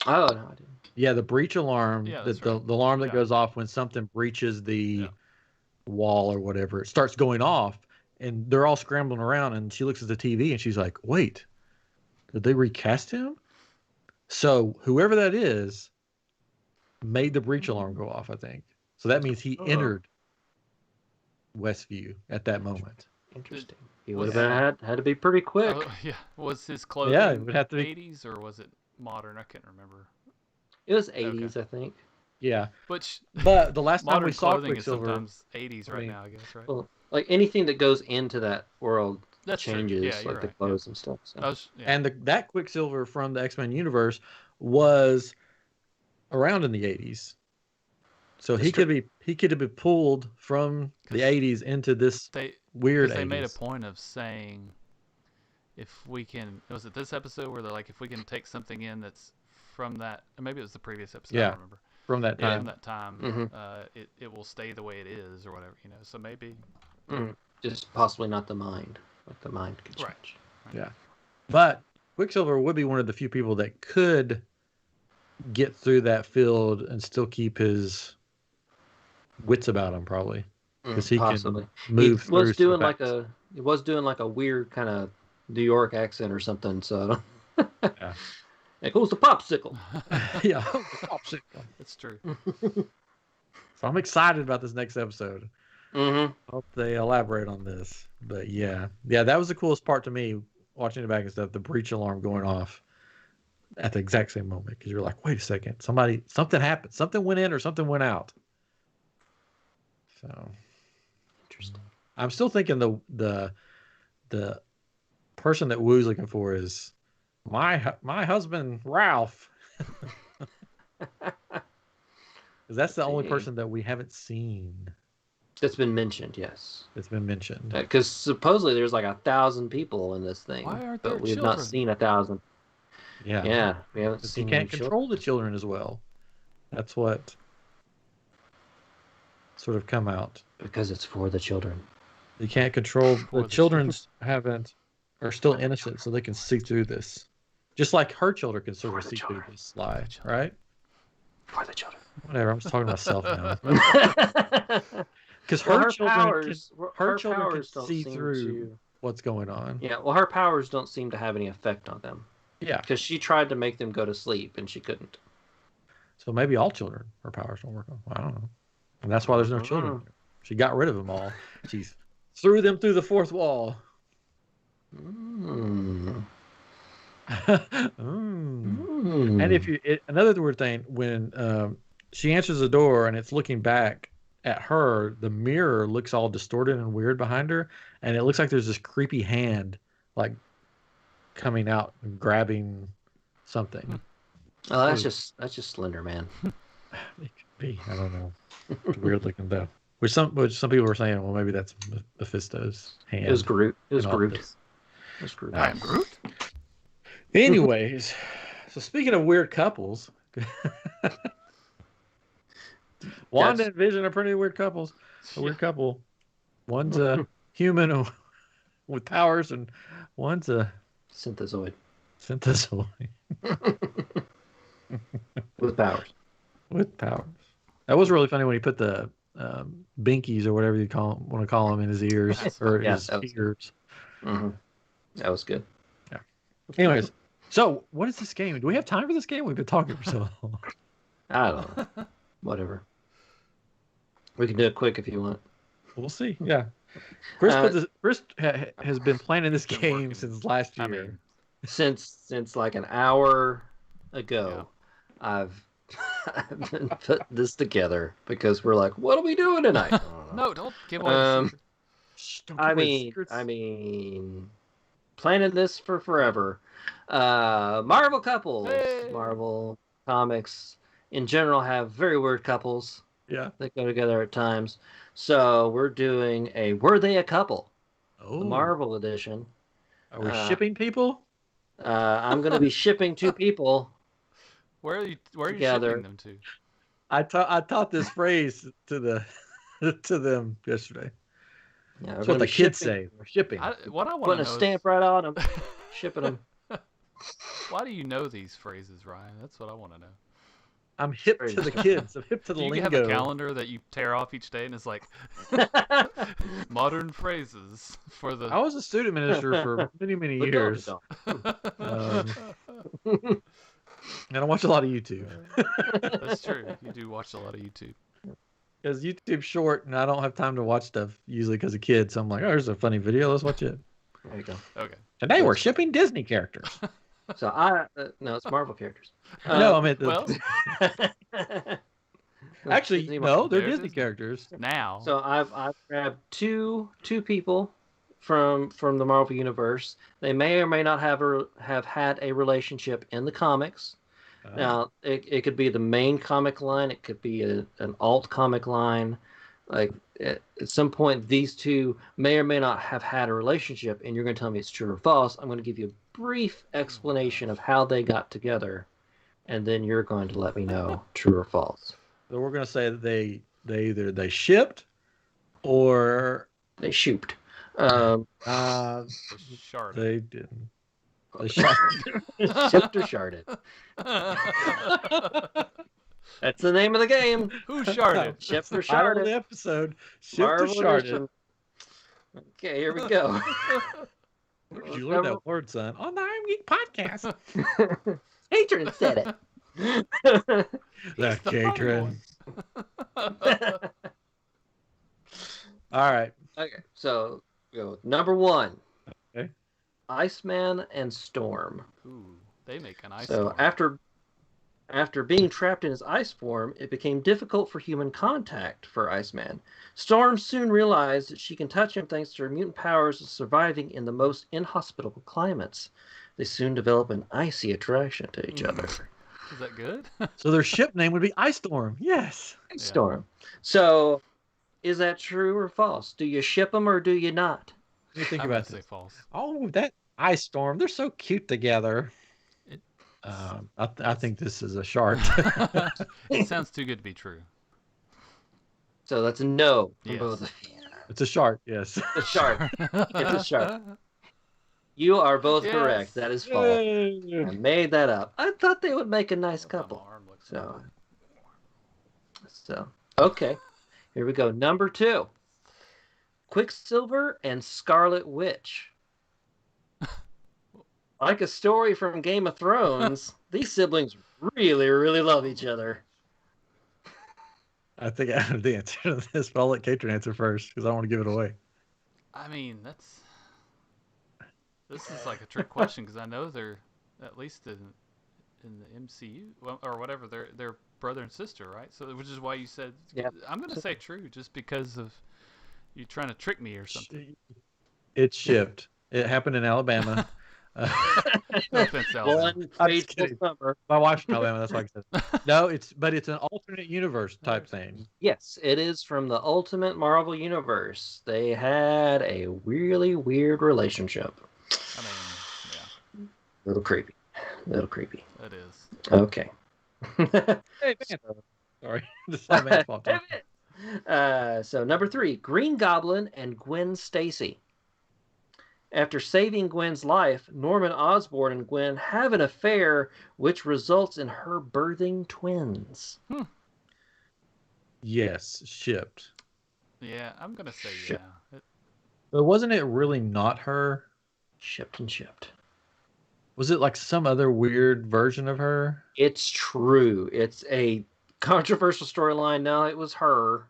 Oh, no, I didn't. Yeah, the breach alarm, the alarm that goes off when something breaches the wall or whatever, it starts going off, and they're all scrambling around, and she looks at the TV and she's like, wait, did they recast him? So whoever that is made the breach alarm go off, I think. So that means he entered Westview at that moment. Interesting. He would have had to be pretty quick. Yeah. Was his clothing it would have to be 80s or was it modern? I can't remember. It was 80s, I think. Yeah. But the last time we saw clothing Quicksilver, is sometimes 80s right now, I guess, right? Well, like anything that goes into that world changes, yeah, like the clothes and stuff. So. And that Quicksilver from the X-Men universe was around in the 80s. So he could have been pulled from the 80s into this weird 80s. They made a point of saying, if we can, was it this episode where they're like, if we can take something in that's from that, or maybe it was the previous episode, I don't remember. From that time. From that time, it will stay the way it is or whatever, so maybe. Just possibly not the mind. Like the mind could change. Right. Yeah. But Quicksilver would be one of the few people that could get through that field and still keep his wits about him, probably. Because he possibly can move he was doing like a weird kind of New York accent or something, so yeah. It goes the popsicle. Yeah, the popsicle. That's true. So I'm excited about this next episode. Mm-hmm. Hope they elaborate on this. But yeah, that was the coolest part to me, watching it back and stuff, the breach alarm going off at the exact same moment, because you're like, wait a second, something happened, something went in or something went out. So interesting. I'm still thinking the person that Woo's looking for is my husband Ralph. Because that's the only person that we haven't seen. That's been mentioned, yes. It's been mentioned. Because supposedly there's like 1,000 people in this thing. Why aren't there but we've children? not seen 1,000. Yeah. Yeah, we haven't seen. You can't control the children as well. That's what sort of come out. Because it's for the children. You can't control the children's are still innocent, so they can see through this. Just like her children can sort of see through this lie, right? For the children. Whatever, I'm just talking to myself now. Because her children can see through what's going on. Yeah, well, her powers don't seem to have any effect on them. Yeah. Because she tried to make them go to sleep, and she couldn't. So maybe all children, her powers don't work on. I don't know. And that's why there's no children. She got rid of them all. She threw them through the fourth wall. And if you another weird thing when she answers the door and it's looking back at her, the mirror looks all distorted and weird behind her, and it looks like there's this creepy hand like coming out and grabbing something. Oh, that's just Slender Man. It could be. I don't know. It's weird looking though. Which some people were saying, well, maybe that's Mephisto's hand. It was Groot. It was and all Groot. this. It was Groot. I am Groot. Anyways, so speaking of weird couples, Wanda and Vision are pretty weird couples. A weird couple. One's a human with powers, and one's a Synthezoid synthezoid with powers. with powers. That was really funny when he put the binkies or whatever you want to call them in his ears or Yeah, his that was- ears. Mm-hmm. That was good. Yeah. Anyways, so what is this game? Do we have time for this game? We've been talking for so long. I don't know. Whatever. We can do it quick if you want. We'll see. Yeah. Chris, has been planning this game since last year. I mean, Since like an hour ago, I've been putting this together because we're like, what are we doing tonight? I don't know. no, don't give away the secret. Shh, don't give away secrets. I mean, planning this for forever. Marvel couples, Hey! Marvel comics in general have very weird couples Yeah. that go together at times. So we're doing a Were They a Couple? Oh. The Marvel edition. Are we shipping people? I'm going to be shipping two people. Where are you together. shipping them to? I taught this phrase to them yesterday. Yeah, That's what the kids say. We're shipping. What I want Putting to a know stamp right on them, shipping them. why do you know these phrases, Ryan? That's what I want to know. I'm hip to the kids. I'm hip to the Do you lingo. have a calendar that you tear off each day and it's like modern phrases for the... I was a student minister for many, many But years. And I watch a lot of YouTube. That's true. You do watch a lot of YouTube. Because YouTube's short and I don't have time to watch stuff usually because of kids. So I'm like, oh, there's a funny video. Let's watch it. There you go. Okay. Today we're shipping Disney characters. So no, it's Marvel characters. No, I mean, Well, actually, Disney no, Marvel. they're They're Disney Disney. characters. now. So I've grabbed two people from the Marvel universe. They may or may not have had a relationship in the comics. Now it could be the main comic line. It could be an alt comic line. Like at some point, these two may or may not have had a relationship, and you're going to tell me it's true or false. I'm going to give you a brief explanation of how they got together, and then you're going to let me know true or false. So we're going to say that they either they shipped or They shooped. Shard. they didn't. They shot. Shipped or sharded. That's the name of the game. Who sharded? Shipped or Title of the sharded. episode. Shipped Marvel or sharded. edition. Okay, here we go. Where did you learn that word, son? On the iamGEEK podcast. Patron said it. That the funny Catron. All right. Okay, so go number one. Okay. Iceman and Storm. Ooh, they make an ice So storm. after being trapped in his ice form, it became difficult for human contact for Iceman. Storm soon realized that she can touch him thanks to her mutant powers of surviving in the most inhospitable climates. They soon develop an icy attraction to each other. Is that good? So their ship name would be Ice Storm. Yes. Ice Storm. So, is that true or false? Do you ship them or do you not? Let me think I'm about gonna say this. false. Oh, that Ice Storm. They're so cute together. It- I think this is a shark. It sounds too good to be true. So that's a no from Yes. both of you. It's a shark. Yes. It's a shark. It's a shark. You are both Yes. correct. That is false. I made that up. I thought they would make a nice My couple. arm looks So, okay. Here we go. Number two. Quicksilver and Scarlet Witch. Like a story from Game of Thrones, these siblings really, really love each other. I think I have the answer to this, but I'll let Catron answer first because I don't want to give it away. I mean, this is like a trick question because I know they're at least in the MCU, well, or whatever. They're brother and sister, right? So, which is why you said Yeah. I'm going to say true, just because of you trying to trick me or something. It's shipped. It happened in Alabama. No offense, Alabama. One I'm just fateful kidding. summer. My wife's from Alabama. That's why I said. No, it's an alternate universe type thing. Yes, it is from the Ultimate Marvel Universe. They had a really weird relationship. I mean, yeah, Little creepy. Little creepy. it is. Okay. Hey man, sorry, this is my man's fault. So number 3, Green Goblin and Gwen Stacy. After saving Gwen's life, Norman Osborn and Gwen have an affair, which results in her birthing twins. Yes, shipped. Yeah, I'm gonna say Ship. yeah. But wasn't it really not her? Shipped and shipped. Was it like some other weird version of her? It's true. It's a controversial storyline. No, it was her.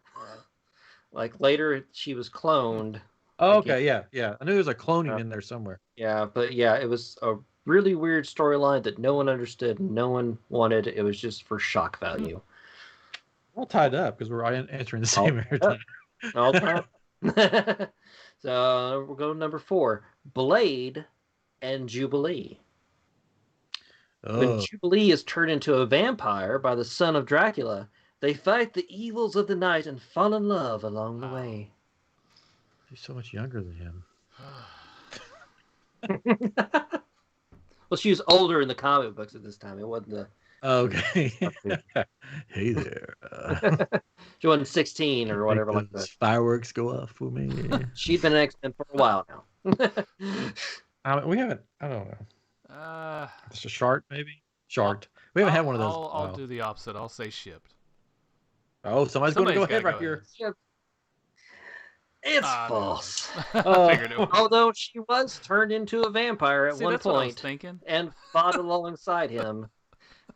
Like later, she was cloned. Oh, okay, yeah. I knew there was a cloning in there somewhere. Yeah, but yeah, it was a really weird storyline that no one understood, no one wanted. It was just for shock value. All tied up because we're answering the same every time. All time. So we'll go to number 4, Blade and Jubilee. When Oh, Jubilee is turned into a vampire by the son of Dracula, they fight the evils of the night and fall in love along the way. she's so much younger than him. Well, she was older in the comic books at this time. It wasn't the. Okay. Hey there. She wasn't 16 or whatever like that. Fireworks go off for me. She'd been an X-Men for a while now. We haven't. I don't know. Uh, It's a shark, maybe. Shark. We haven't had one of those. in a I'll while. do the opposite. I'll say shipped. Oh, somebody's going to go ahead gotta right here. It's Ah, no. false. I figured it was. Although she was turned into a vampire at See, one that's what I was point thinking. and fought alongside him,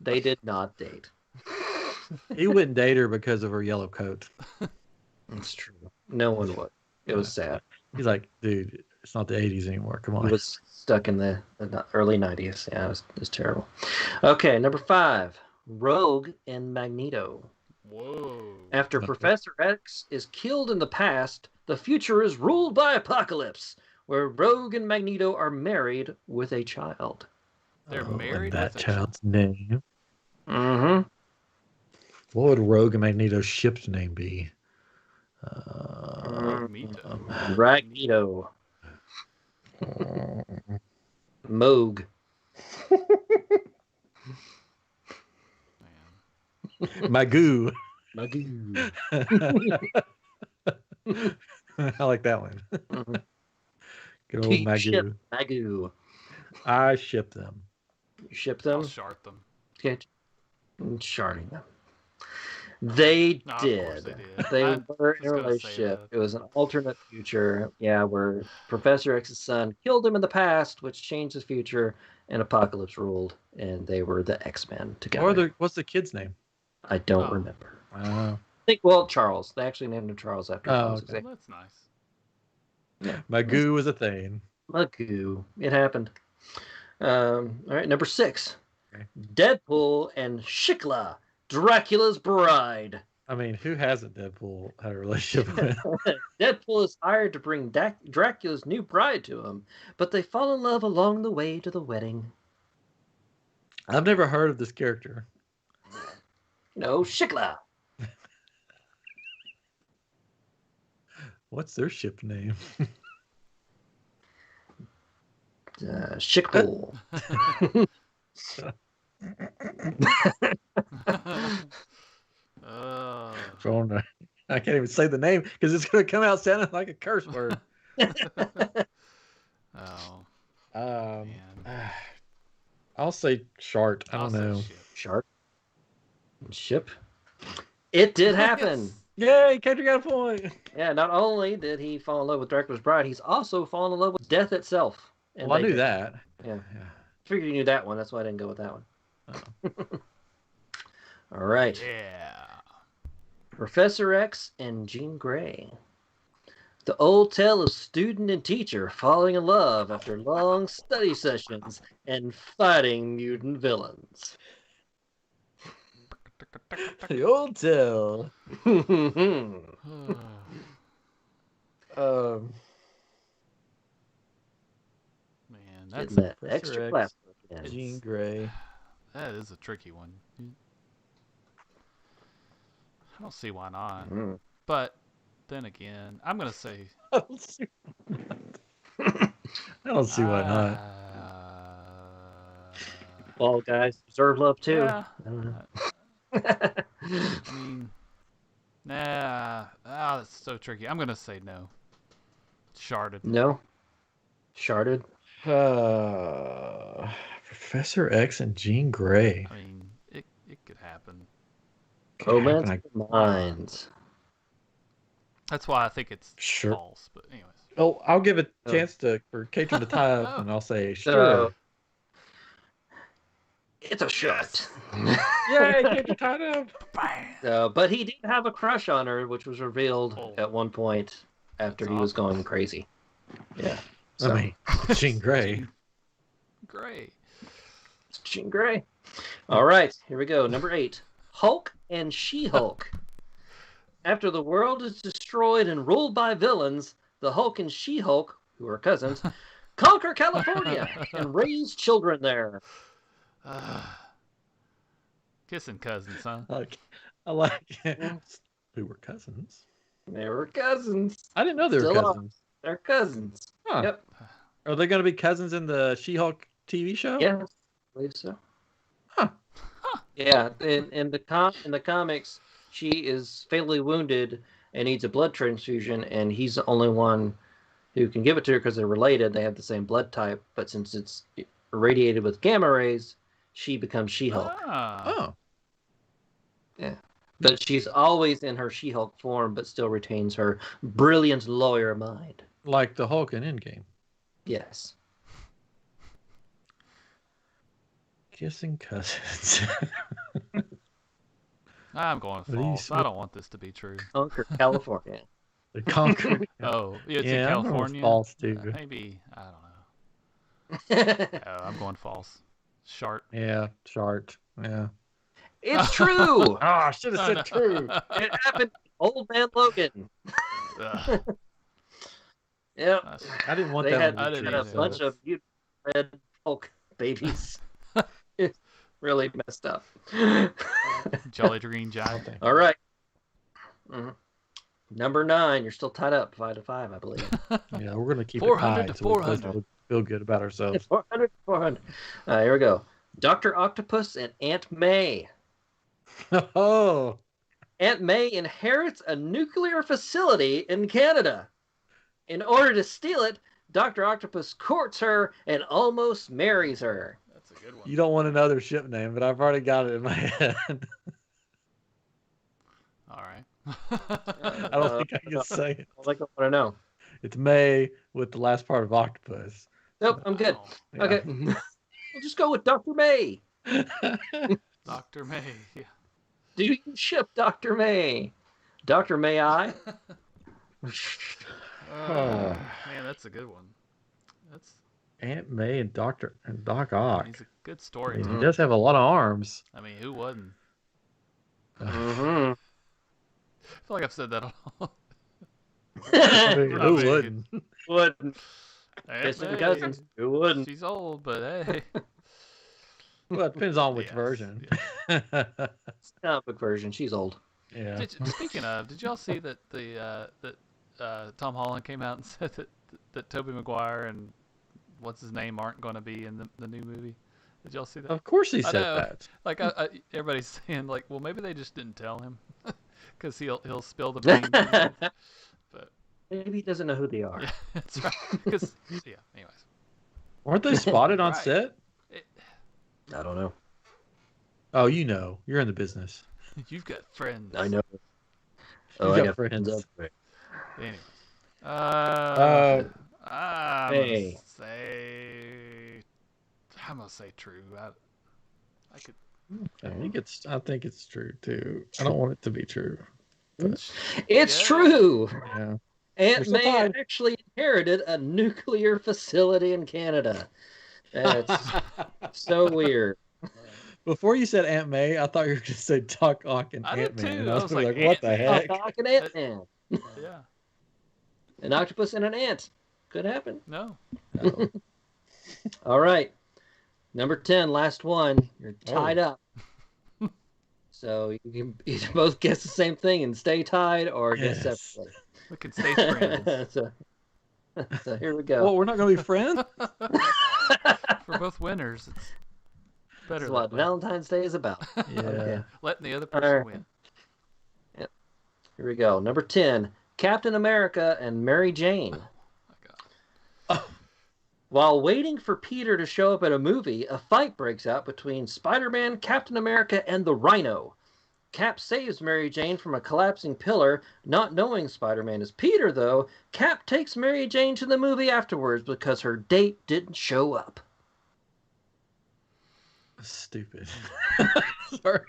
they did not date. He wouldn't date her because of her yellow coat. It's true. No one would. It was sad. He's like, dude, it's not the 80s anymore. Come He on. was stuck in the early 90s. Yeah, it was terrible. Okay, number 5, Rogue and Magneto. Whoa. After Okay. Professor X is killed in the past, the future is ruled by Apocalypse, where Rogue and Magneto are married with a child. They're and married that with a child's name. Mm-hmm. What would Rogue and Magneto's ship's name be? Magneto. Magneto. Moog. Man. Magoo. Magoo. I like that one. Mhm. Good old Keep ship Magoo. Magoo. I ship them. You ship I'll them? shart them. Okay. Sharding them. They No, of did. course they did. They I were in a was gonna say relationship. that. It was an alternate future, yeah, where Professor X's son killed him in the past, which changed his future, and Apocalypse ruled, and they were the X-Men together. What's the kid's name? I don't Oh. remember. Oh. I think, well, Charles. They actually named him Charles after Oh, Charles okay. Xavier. Well, that's nice. Magoo was a thing. Magoo. It happened. All right, number 6. Okay. Deadpool and Shikla, Dracula's bride. I mean, who hasn't Deadpool had a relationship with? Deadpool is hired to bring Dracula's new bride to him, but they fall in love along the way to the wedding. I've never heard of this character. No, Shikla. What's their ship name? Shikpool. Oh. I can't even say the name because it's going to come out sounding like a curse word. Oh. Um, Man. I'll say shart. I I'll don't say know. ship. Shark. Ship. It did happen. Yes. Yay, Kendrick got a point. Yeah, not only did he fall in love with Dracula's bride, he's also fallen in love with death itself. And Well, I they knew did. that. Yeah. Yeah. Figured you knew that one. That's why I didn't go with that one. Oh. All right. Yeah. Professor X and Jean Grey. The old tale of student and teacher falling in love after long study sessions and fighting mutant villains. The old tale. Man, that's Getting that Professor extra X, class. Jean Grey. that is a tricky one. I don't see why not. Mm. But then again, I'm gonna say I don't see, I don't see why not. All guys deserve love too. Yeah. I don't know. I mean, nah. That's so tricky. I'm gonna say no. Sharded. No. Sharded. Professor X and Jean Grey. I mean, it could happen. Romance minds. That's why I think it's Sure. false. But anyways. Oh, I'll give a chance for Katrin to tie up, and I'll say sure. So, it's a shot. Yay, Katrin tied up. Bam. But he did have a crush on her, which was revealed Oh. at one point after That's he was awesome. going crazy. Yeah. So, I mean, Jean Grey. Great. it's Jean Grey. All right, here we go. Number 8. Hulk and She-Hulk. After the world is destroyed and ruled by villains, the Hulk and She-Hulk, who are cousins, conquer California and raise children there. Kissing cousins, huh? I like it. Who were cousins? They were cousins. I didn't know they were Still are. cousins. They're cousins. Huh. Yep. Are they going to be cousins in the She-Hulk TV show? Yeah, I believe so. Huh. Yeah, in the comics, she is fatally wounded and needs a blood transfusion, and he's the only one who can give it to her because they're related. They have the same blood type, but since it's irradiated with gamma rays, she becomes She-Hulk. Oh. Yeah. But she's always in her She-Hulk form, but still retains her brilliant lawyer mind. Like the Hulk in Endgame. Yes. Kissing cousins. I'm going What do you false. say? I don't want this to be true. Conquer California. The conquer. Oh, yeah, it's Yeah, in I'm going California. false too. Maybe I don't know. Oh, I'm going false. Shart. Yeah, Shart. Yeah. It's true. Oh, I should have Oh, said no. true. It happened to Old Man Logan. Ugh, Yep. that's- I didn't want They that had, one to be didn't had true. a either. bunch of mutant red Hulk babies. It's really messed up. Jolly Green Giant. All right. Mhm. Number 9. You're still tied up 5-5, I believe. Yeah, we're going to keep 400 it to tied so we both 400. feel good about ourselves. 400. Here we go. Dr. Octopus and Aunt May. Oh, Aunt May inherits a nuclear facility in Canada. In order to steal it, Dr. Octopus courts her and almost marries her. That's a good one. you don't want another ship name, but I've already got it in my head. All right. I don't think I can say it. I want to know. It's May with the last part of octopus. Nope, I'm good. Oh, Yeah. Okay. We'll just go with Dr. May. Dr. May. Yeah. Do you ship Dr. May? Dr. May I? Man, that's a good one. That's Aunt May and Doc Ock. he's a good I mean, storyteller. he does have a lot of arms. I mean, who wouldn't? Mm-hmm. I feel like I've said that all. I mean, I who mean, wouldn't? Wouldn't. Hey, Kissing cousins. Who wouldn't? She's old, but hey. Well, it depends on which Yes, version. It's the comic book version. She's old. Yeah. Speaking of, did y'all see that Tom Holland came out and said that Tobey Maguire and what's his name aren't going to be in the new movie? Did y'all see that? Of course he I said know. that. Like everybody's saying, like, well, maybe they just didn't tell him because he'll spill the beans. But Maybe he doesn't know who they are. yeah, that's right. Because yeah. Anyways, Weren't they spotted on Right. set? I don't know. Oh, you know. You're in the business. you've got friends. I know. You I got friends. Anyways, Uh, I'm Hey. gonna say true. I could. I think it's true too. I don't want it to be true. But, It's Yeah. true. yeah. Aunt still May tied. actually inherited a nuclear facility in Canada. That's so weird. Before you said Aunt May, I thought you were going to say Doc Ock and I Ant did Man. too. And I I was was gonna be like, like, what the Ant-Man. heck? Doc and Ant-Man. Yeah. An octopus and an ant. Could happen. No. Oh. All right. Number 10, last one. You're tied up. So you can either both guess the same thing and stay tied or guess Yes. separately. We can stay friends. so here we go. Well, we're not going to be friends? For both winners, it's better That's what that way. Valentine's Day is about. Yeah. Okay. Letting the other person Alright. win. Yep. Here we go. Number 10, Captain America and Mary Jane. Oh my God. While waiting for Peter to show up at a movie, a fight breaks out between Spider-Man, Captain America, and the Rhino. Cap saves Mary Jane from a collapsing pillar, not knowing Spider-Man is Peter, though. Cap takes Mary Jane to the movie afterwards because her date didn't show up. Stupid. Sorry.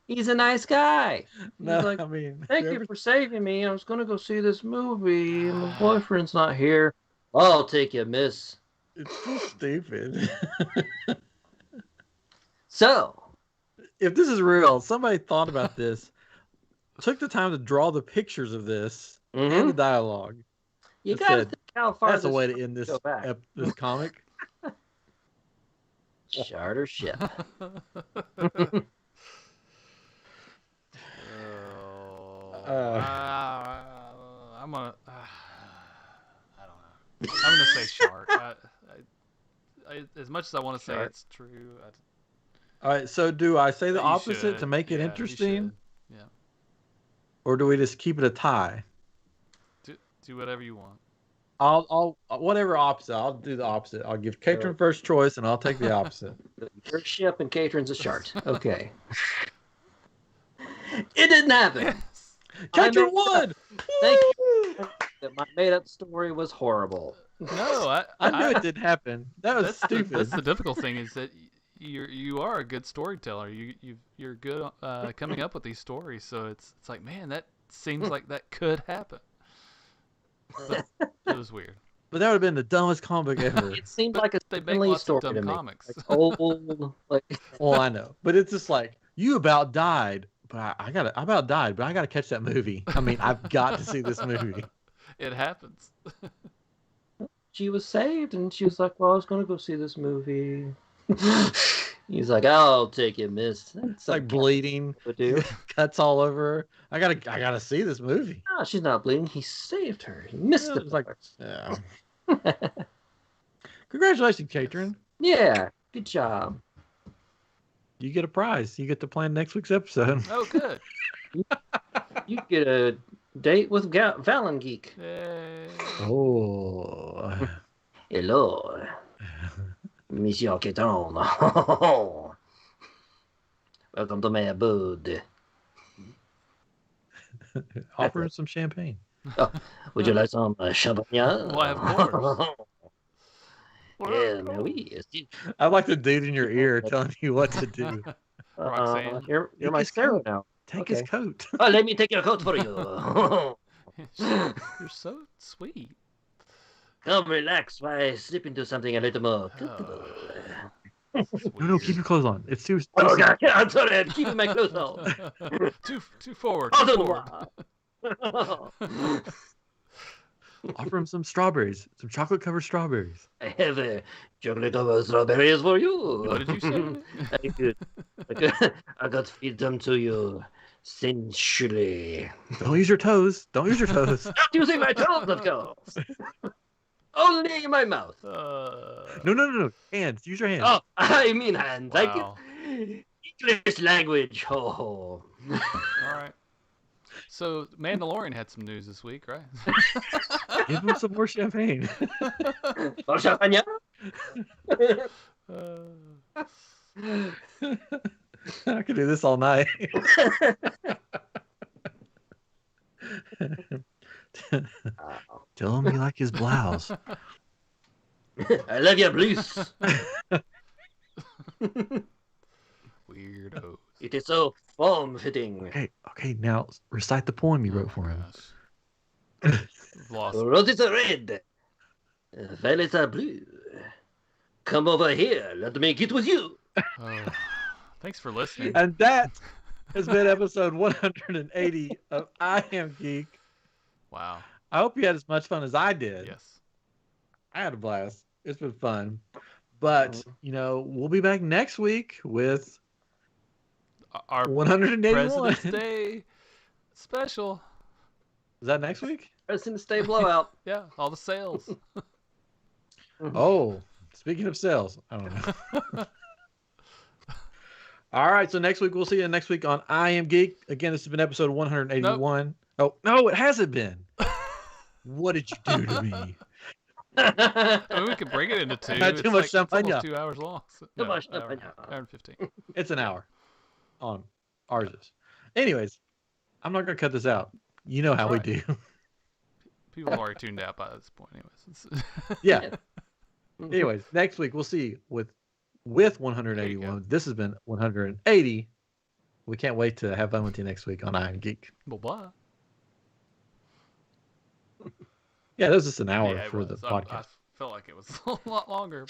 He's a nice guy. No, like, I mean, Thank you for saving me. I was going to go see this movie, and my boyfriend's not here. I'll take you, miss. It's so stupid. So, If this is real, somebody thought about this, took the time to draw the pictures of this and the dialogue. you It got to said, think how far That's a this way to end this go back. this comic. charter ship. I'm gonna. I don't know. I'm gonna say shark. As much as I want to say Shark. it's true, All right, so do I say the you opposite should. to make it Yeah, you interesting, should. Yeah. or do we just keep it a tie? Do whatever you want. I'll whatever opposite. I'll do the opposite. I'll give Catron first choice, and I'll take the opposite. Your ship and Catron's a shark. Okay. It didn't happen. Yes. Catron made- won. Thank Woo! That my made-up story was horrible. No, I knew it didn't happen. That was stupid. That's the difficult thing is that you are a good storyteller. You're good coming up with these stories. So it's like, man, that seems like that could happen. But it was weird. But that would have been the dumbest comic ever. It seemed But like a they make Stanley lots of story dumb to me. comics. Like old, like Well, I know, but it's just like you about died, but I about died, but I gotta catch that movie. I mean, I've got to see this movie. It happens. she was saved, and she was like, "Well, I was going to go see this movie." He's like, "I'll take it, miss." It's like bleeding, would do. cuts all over her. I gotta see this movie. No, she's not bleeding. He saved her. He missed Yeah, the it's like, part. yeah. Congratulations, Catron. Yeah, good job. You get a prize. You get to plan next week's episode. Oh, good. You get a date with ValenGEEK. Yay. Oh. Hello, Monsieur Catron. Welcome to my abode. Offer him some champagne. Would you like some champagne? Why, of course. Yeah, mais oui. I like the dude in your ear telling you what to do. Roxanne. You're Take my his Sarah coat. now. Take Okay. his coat. Oh, let me take your coat for you. You're so sweet. Come relax while I slip into something a little more. No, keep your clothes on. It's too. Oh, God, I'm sorry. I'm keeping my clothes on. too forward. Oh, Too no, forward. Offer him some strawberries, some chocolate-covered strawberries. I have a chocolate covered strawberries for you. What did you say? Very good. I got to feed them to you sensually. Don't use your toes. Don't use your toes. Not using my toes, of course. Only in my mouth. No. Hands. Use your hands. Oh, I mean hands. Wow. English language. Oh. All right. So Mandalorian had some news this week, right? Give him some more champagne. For champagne? I could do this all night. Tell him you like his blouse. I love your blues. Weirdos. It is so form-fitting. Okay. Now recite the poem you wrote for him. Gosh. Lost. Roses are red, violets are blue. Come over here, let me get with you. Oh, thanks for listening. And that has been episode 180 of I Am Geek. Wow. I hope you had as much fun as I did. Yes. I had a blast. It's been fun. But, we'll be back next week with Our 181. President's Day special. Is that next week? President's Day blowout. Yeah, all the sales. Oh, speaking of sales, I don't know. All right, so next week we'll see you next week on I Am Geek. Again, this has been episode 181. Nope. Oh, no, it hasn't been. What did you do to me? I mean, we can break it into two. Had too much champagne. It's almost 2 hour long. Too much champagne. Hour and 15. It's an hour on ours is. Anyways, I'm not going to cut this out. You know how we do. People have already tuned out by this point anyways. Yeah. Anyways, next week we'll see you with 181. This has been 180. We can't wait to have fun with you next week on I Am Geek. Bye-bye. Yeah, that was just an hour Yeah, for the podcast. I felt like it was a lot longer.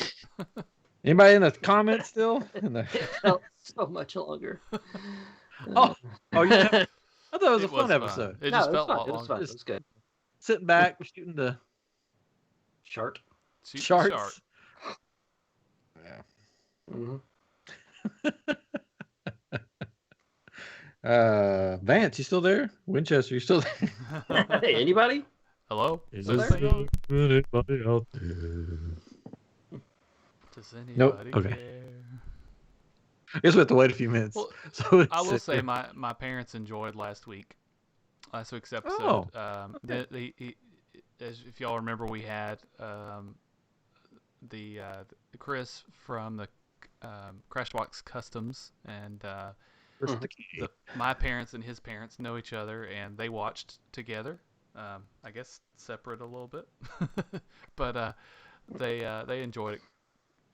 Anybody in the comments still? It felt so much longer. Oh, I thought it was a It fun was episode. It just felt a lot It was longer. fun. It was good. Sitting back, shooting the Shart. Shoot the charts. shark. Mm-hmm. Vance, you still there? Winchester, you still there? Hey, anybody? Hello? Is Still this there? anybody out there? Does anybody Nope. Okay. care? I guess we have to wait a few minutes. Well, So I will it's- say my parents enjoyed last week's episode. Oh, As if y'all remember, we had the Chris from the Crashbox Customs, and Where's the key? my parents and his parents know each other, and they watched together. I guess separate a little bit, but they enjoyed it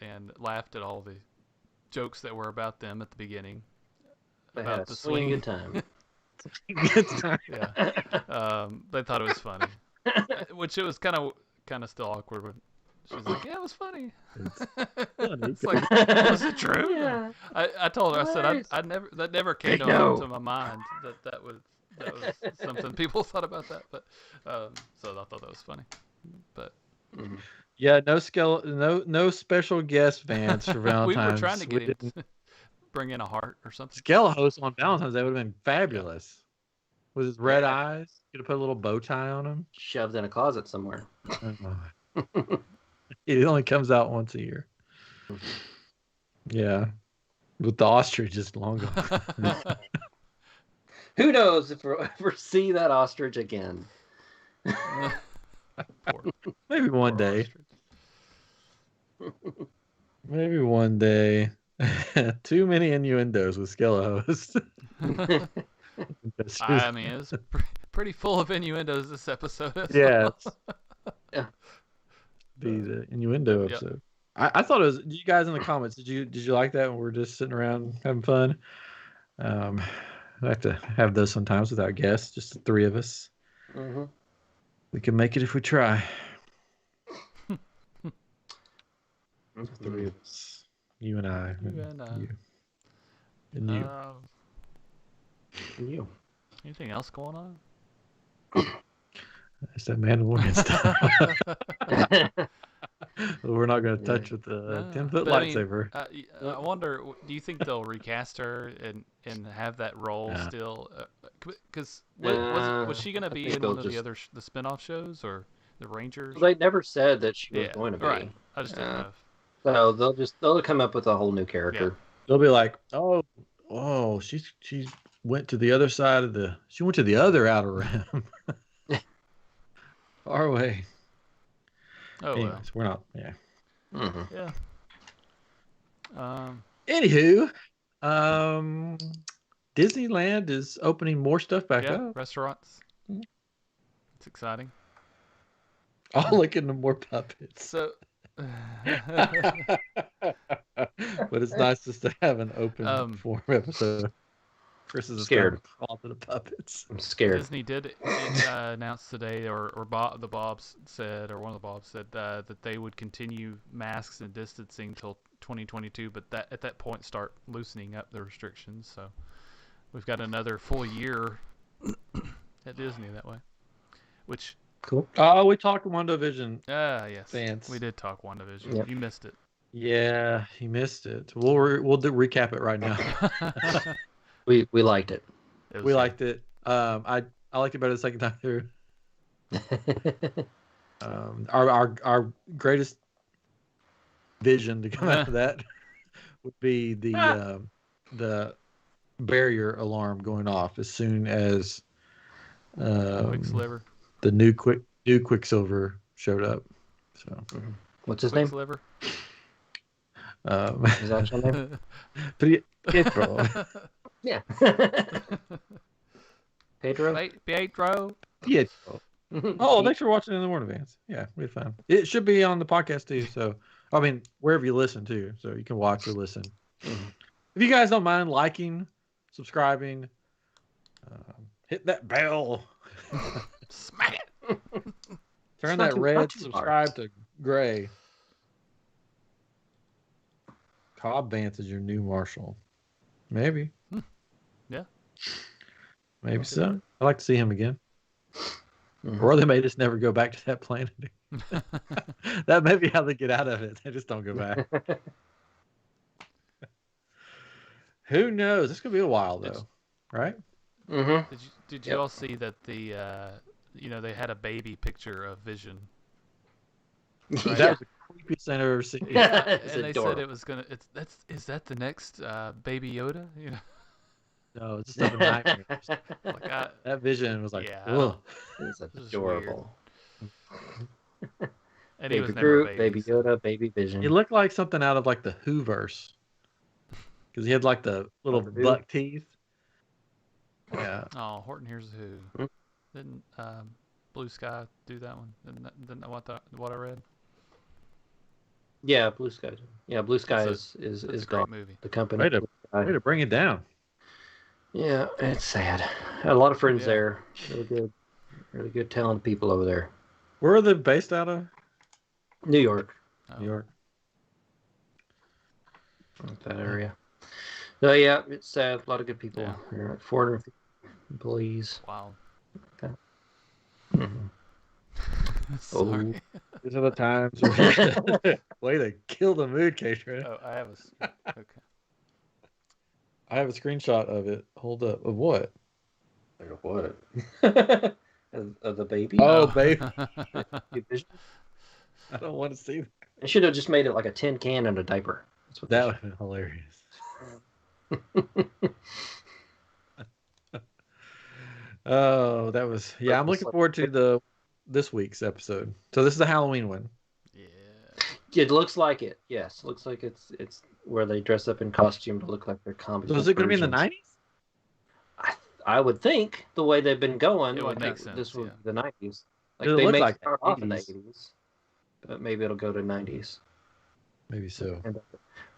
and laughed at all the jokes that were about them at the beginning. They About had the a swing swing. good time. Good time. Yeah, they thought it was funny, which it was kind of still awkward when she was like, "Yeah, it was funny." It's like, was it true? Yeah. I told her, I said, Nice. I never that never came They know. to my mind that was something people thought about that, but so I thought that was funny, but. Yeah, no special guest Vance for We Valentine's. were trying to get him didn't- to bring in a heart or something. Skella host on Valentine's Day would have been fabulous. With his red eyes, could have put a little bow tie on him. Shoved in a closet somewhere. It only comes out once a year. Yeah, with the ostrich just long gone. Who knows if we'll ever see that ostrich again? Poor- Maybe one poor day. ostrich. Maybe one day. Too many innuendos with Skella host. I mean, it was pretty full of innuendos this episode. as Yeah. well. Be the innuendo Yep. episode. I thought it was. You guys in the comments, did you like that when we're just sitting around having fun? I like to have those sometimes without guests, just the three of us. Mm-hmm. We can make it if we try. Three of us. You and I. You and I. You. And you. You. Anything else going on? It's that Mandalorian stuff. We're not going to touch with the No, 10-foot but I mean, lightsaber. I wonder, do you think they'll recast her and have that role Nah. still? Because Nah, was she going to I be think in they'll one of the just- other the spin-off shows or the Rangers? They never said that she was Yeah, going to be. right. I just didn't Yeah. know. If, So they'll come up with a whole new character. They'll be like, oh, she went to the other side of she went to the other outer rim. Far away. oh Anyways, we're not. Yeah. Mm-hmm. well, yeah. Anywho, Disneyland is opening more stuff back Yeah, up. restaurants. It's exciting. I'll look into more puppets. So, But it's nice just to have an open form episode. Chris is Scared. all to the puppets. I'm scared. Disney did announce today, or the Bobs said, or one of the Bobs said that they would continue masks and distancing till 2022, but that at that point start loosening up the restrictions. So we've got another full year at Disney that way. Which Cool. Oh, we talked WandaVision. yes, Fans. we did talk WandaVision. Yep. You missed it. Yeah, he missed it. We'll recap it right now. We liked it. We liked it. I liked it better the second time through. Our greatest vision to come out of that would be the barrier alarm going off as soon as Quicksilver. the new Quicksilver showed up. So What's his name? Quicksilver. Is that your name? Pietro. Yeah. Pedro? Pietro. Pietro. Oh, thanks for watching in the morning, Vance. Yeah, we had fun. It should be on the podcast too. So, I mean, wherever you listen to, so you can watch or listen. If you guys don't mind liking, subscribing, hit that bell, Smack it. turn not that too- red not too subscribe to gray. Cobb Vance is your new marshal. Maybe. Yeah. Maybe so. I'd like to see him again. Mhm. Or they may just never go back to that planet. That may be how they get out of it. They just don't go back. Who knows? It's gonna be a while though, right? Mm-hmm. Did you Yep. all see that they had a baby picture of Vision? That Yeah. was the creepiest thing I've ever seen. It's And they adorable. said it was gonna. Is that the next Baby Yoda? You know, No, it's just a nightmare. like That vision was like, Yeah. ugh. It's This is adorable. and he was Baby never a Groot, baby. Baby so- Yoda, Baby Vision. He looked like something out of like the Whoverse. Because he had like the little Who? buck teeth. Yeah. Oh, Horton Hears a Who. Hmm? Didn't Blue Sky do that one? Didn't what I read? Yeah, Blue Sky. Yeah, Blue Sky It's is It's a gone. great movie. The company. Way to- Blue Sky. Way to bring it down. Yeah, it's sad. Had a lot of friends Yeah. there. Really good, talented people over there. Where are they based out of? New York, Oh, New York. that area. No, yeah, it's sad. A lot of good people. Yeah. There are like 450 employees. Wow. Mhm. Sorry. These are the times. Way to kill the mood, Katrin. Oh, I have a. Okay. I have a screenshot of it. Hold up. Of what? Like what? of the baby. Oh, baby. Vision? I don't want to see that. They should have just made it like a tin can and a diaper. That's what they That would have been hilarious. Oh, that was I'm looking forward to this week's episode. So this is the Halloween one. Yeah. It looks like it. Yes, looks like it's where they dress up in costume to look like they're comic. So is it going to be in the versions. 90s? I would think the way they've been going, It would like make this sense, was yeah. the 90s. Like It'll they look may like start off in the 80s. 80s, but maybe it'll go to 90s. Maybe so. And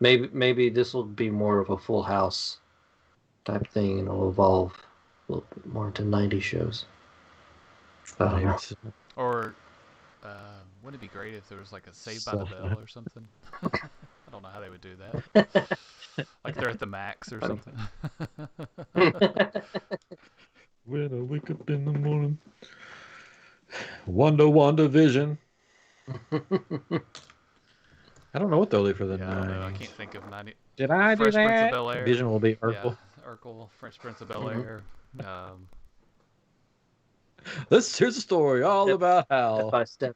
maybe this will be more of a Full House type thing, and it'll evolve a little bit more into 90s shows. I don't Maybe know. so. Or wouldn't it be great if there was like a Saved by the Bell or something? I don't know how they would do that. Like they're at the Max or something. When I wake up in the morning. WandaVision. I don't know what they'll do for the Yeah, I don't know. I 90s. can't think of 90. Did I do Fresh Prince of that? Bel-Air. Vision will be Urkel. Yeah, Urkel, Fresh Prince of Bel-Air. Here's a story all Step- about Step how. by step.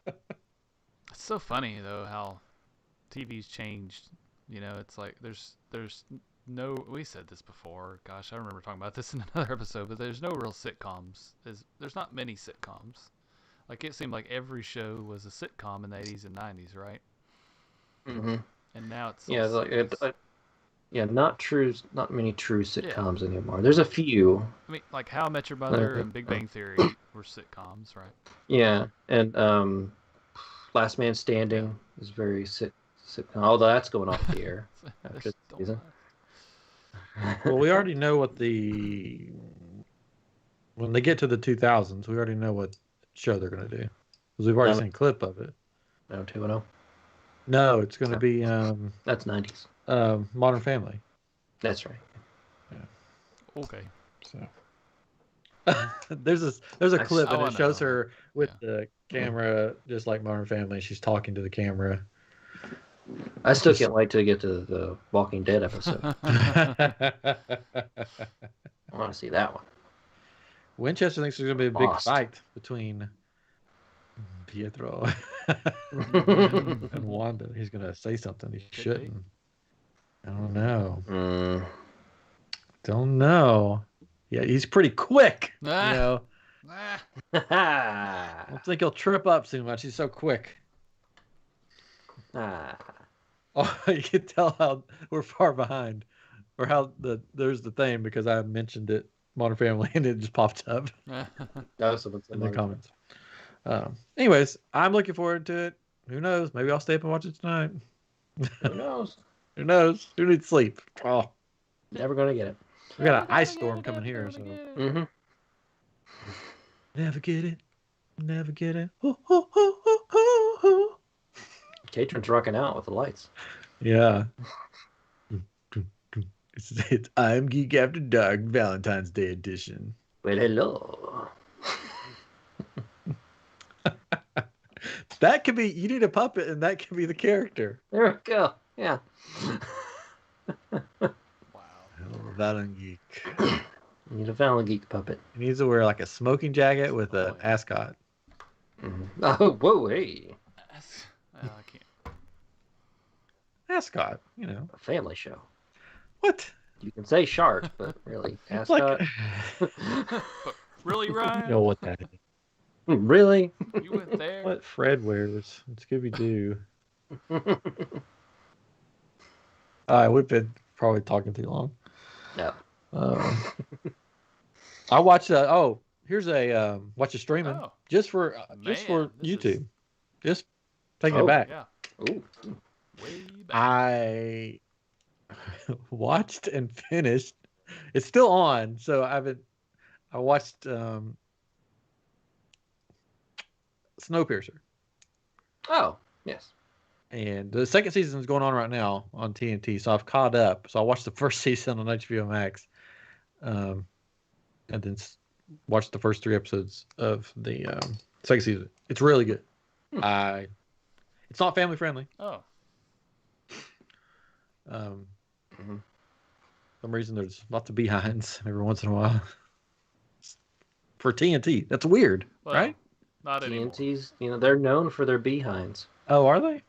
It's so funny though how TV's changed. You know, it's like there's no. We said this before. Gosh, I remember talking about this in another episode. But there's no real sitcoms. There's not many sitcoms. Like it seemed like every show was a sitcom in the 80s and 90s, right? Mm-hmm. And now it's Yeah, all like series. not many true sitcoms anymore. There's a few. I mean, like How I Met Your Mother and Big Bang Theory were sitcoms, right? Yeah, and Last Man Standing is very sitcom. Although that's going off the air after Just the season. Well, we already know what when they get to the 2000s, we already know what show they're going to do because we've already seen a clip of it. 90210. No, it's going to be That's 90s. Modern Family. That's right. Yeah. Okay. So there's a clip and it shows know. her with the camera just like Modern Family. She's talking to the camera. I still can't wait to get to the Walking Dead episode. I want to see that one. Winchester thinks there's going to be a big fight between Pietro and Wanda. He's going to say something he shouldn't. I don't know. Don't know. Yeah, he's pretty quick. You know. I don't think he'll trip up too much. He's so quick. Oh, you can tell how we're far behind, or how there's the thing because I mentioned it, Modern Family, and it just popped up in the comments. Anyways, I'm looking forward to it. Who knows? Maybe I'll stay up and watch it tonight. Who knows? Who knows? Who needs sleep? Oh, never gonna get it. We got an ice storm coming here, so. Never get it. Never get it. Katrin's rocking out with the lights. Yeah. It's iamGEEK After Dark Valentine's Day edition. Well, hello. That could be, you need a puppet and that could be the character. There we go. Yeah. Wow. ValenGEEK. You need a ValenGEEK puppet. He needs to wear like a smoking jacket with an ascot. Oh, whoa, hey. I can't. Ascot, you know. A family show. What? You can say shark, but really, ascot. But really, Ryan? You know what that is. Really? You went there? What Fred wears. Scooby-Doo. We've been probably talking too long. No. I watched here's a watch a streaming just for YouTube. Just taking it back. Yeah. Ooh. Way back. I watched and finished. It's still on, so I watched Snowpiercer. Oh, yes. And the second season is going on right now on TNT, so I've caught up. So I watched the first season on HBO Max, and then watched the first 3 episodes of the second season. It's really good. It's not family friendly. Oh. For some reason, there's lots of behinds every once in a while. For TNT, that's weird, right? Not anymore. TNT's, they're known for their behinds. Oh, are they?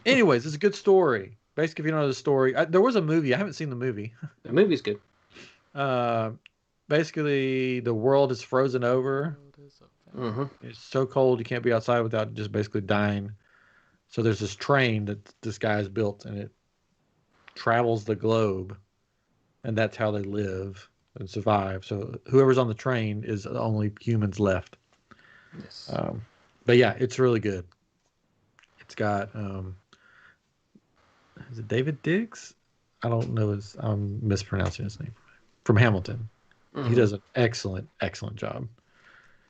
Anyways, it's a good story. Basically, if you don't know the story, there was a movie. I haven't seen the movie. The movie's good. Basically, the world is frozen over. It's so cold you can't be outside without just basically dying. So there's this train that this guy has built, and it travels the globe, and that's how they live and survive. So whoever's on the train is the only humans left. Yes. But yeah, it's really good. It's got is it David Diggs? I don't know I'm mispronouncing his name. From Hamilton. He does an excellent job.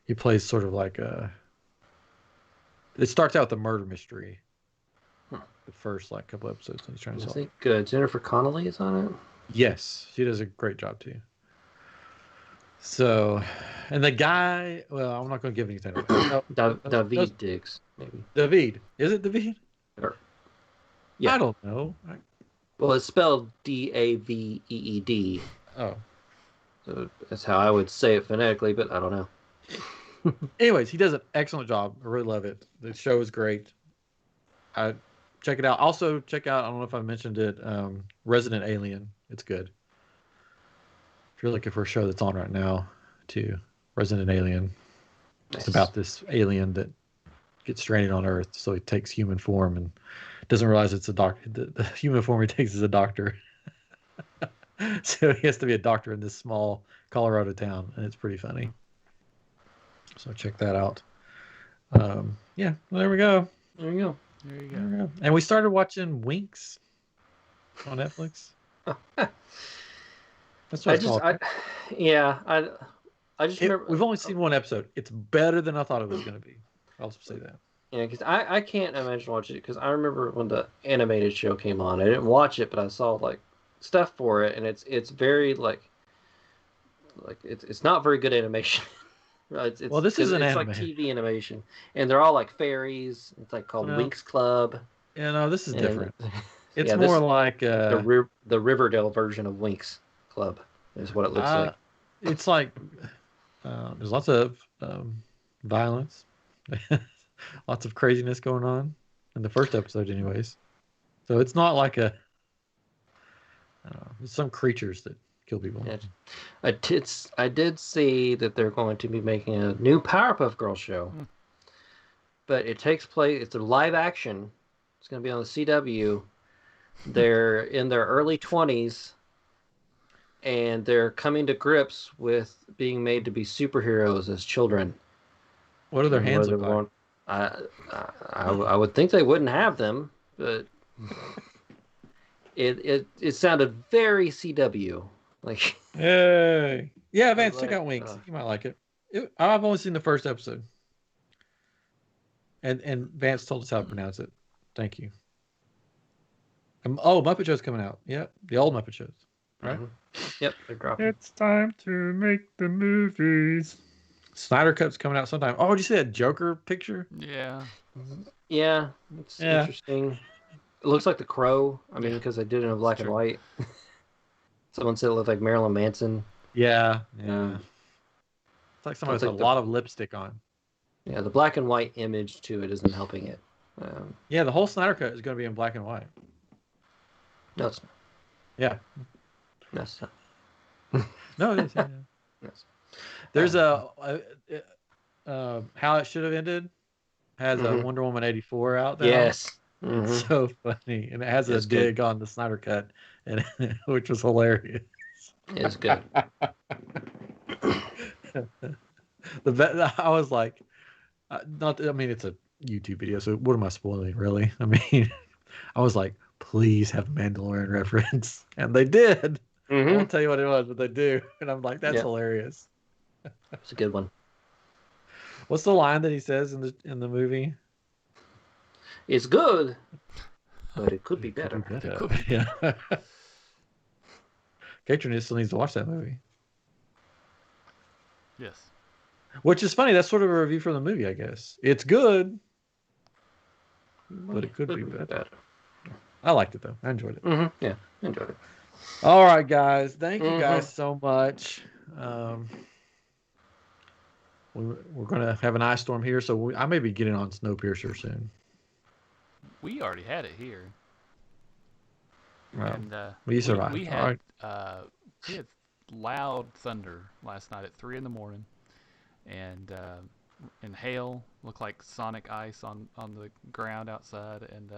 He plays sort of like it starts out with a murder mystery. The first couple episodes he's trying to solve. I think Jennifer Connelly is on it. Yes, she does a great job too. So, and the guy, well, I'm not going to give anything away. David Diggs, maybe. David. Is it David? Yeah. I don't know. Well, it's spelled Daveed. Oh. So that's how I would say it phonetically, but I don't know. Anyways, he does an excellent job. I really love it. The show is great. Check it out. Also, check out, I don't know if I mentioned it, Resident Alien. It's good. If you're looking for a show that's on right now, too, Resident Alien. Nice. It's about this alien that gets stranded on Earth, so he takes human form and doesn't realize it's a doctor. The human form he takes is a doctor. So he has to be a doctor in this small Colorado town, and it's pretty funny. So check that out. Yeah, well, there we go. There you go. There you go. And we started watching Winx on Netflix. That's what it's called. Yeah, I just remember We've only seen one episode. It's better than I thought it was going to be. I'll just say that. Yeah, because I can't imagine watching it because I remember when the animated show came on. I didn't watch it, but I saw like stuff for it, and it's very like it's not very good animation. Well, this is an it's anime. like TV animation, and they're all like fairies. It's like called Well, Winx Club. Yeah, no, this is and- different. It's yeah, more this- like the Riverdale version of Winx Club is what it looks like. It's like there's lots of violence, lots of craziness going on in the first episode, anyways. So it's not like there's some creatures that kill people. Yeah. I did see that they're going to be making a new Powerpuff Girls show, but it takes place. It's a live action. It's going to be on the CW. They're in their early 20s, and they're coming to grips with being made to be superheroes as children. What do their hands look like? I would think they wouldn't have them, but it sounded very CW. Like, Hey, yeah, Vance, like, check out Winx. You might like it. I've only seen the first episode, and Vance told us how to pronounce it. Thank you. Muppet Show's coming out. Yep, the old Muppet Shows, right? Yep, they're dropping. It's time to make the movies. Snyder Cut's coming out sometime. Oh, did you see that Joker picture? Yeah. Yeah, it's interesting. It looks like The Crow. I mean, Yeah. because they did it in black and true. white. Someone said it looked like Marilyn Manson. Yeah. Yeah. It's like somebody Looks with like a lot of lipstick on. Yeah, the black and white image to it isn't helping it. Yeah, the whole Snyder Cut is going to be in black and white. No, it's Yeah. not. No, it's not. No, it is. Yeah. Yes. There's How It Should Have Ended has a Wonder Woman 84 out there. Yes. It's so funny, and it has a It's good. dig on the Snyder Cut, and which was hilarious. It's good. I was like, not. I mean, it's a YouTube video, so what am I spoiling, really? I mean, I was like, please have a Mandalorian reference, and they did. I won't tell you what it was, but they do, and I'm like, that's hilarious. It's a good one. What's the line that he says in the movie? It's good, but it could be better. Yeah. Katrin still needs to watch that movie. Yes. Which is funny. That's sort of a review for the movie, I guess. It's good, but it could be better. I liked it, though. I enjoyed it. Yeah, I enjoyed it. All right, guys. Thank you guys so much. We're going to have an ice storm here, so I may be getting on Snowpiercer soon. We already had it here. Wow. And We survived. we All right. had loud thunder last night at 3 a.m. and hail looked like sonic ice on the ground outside, and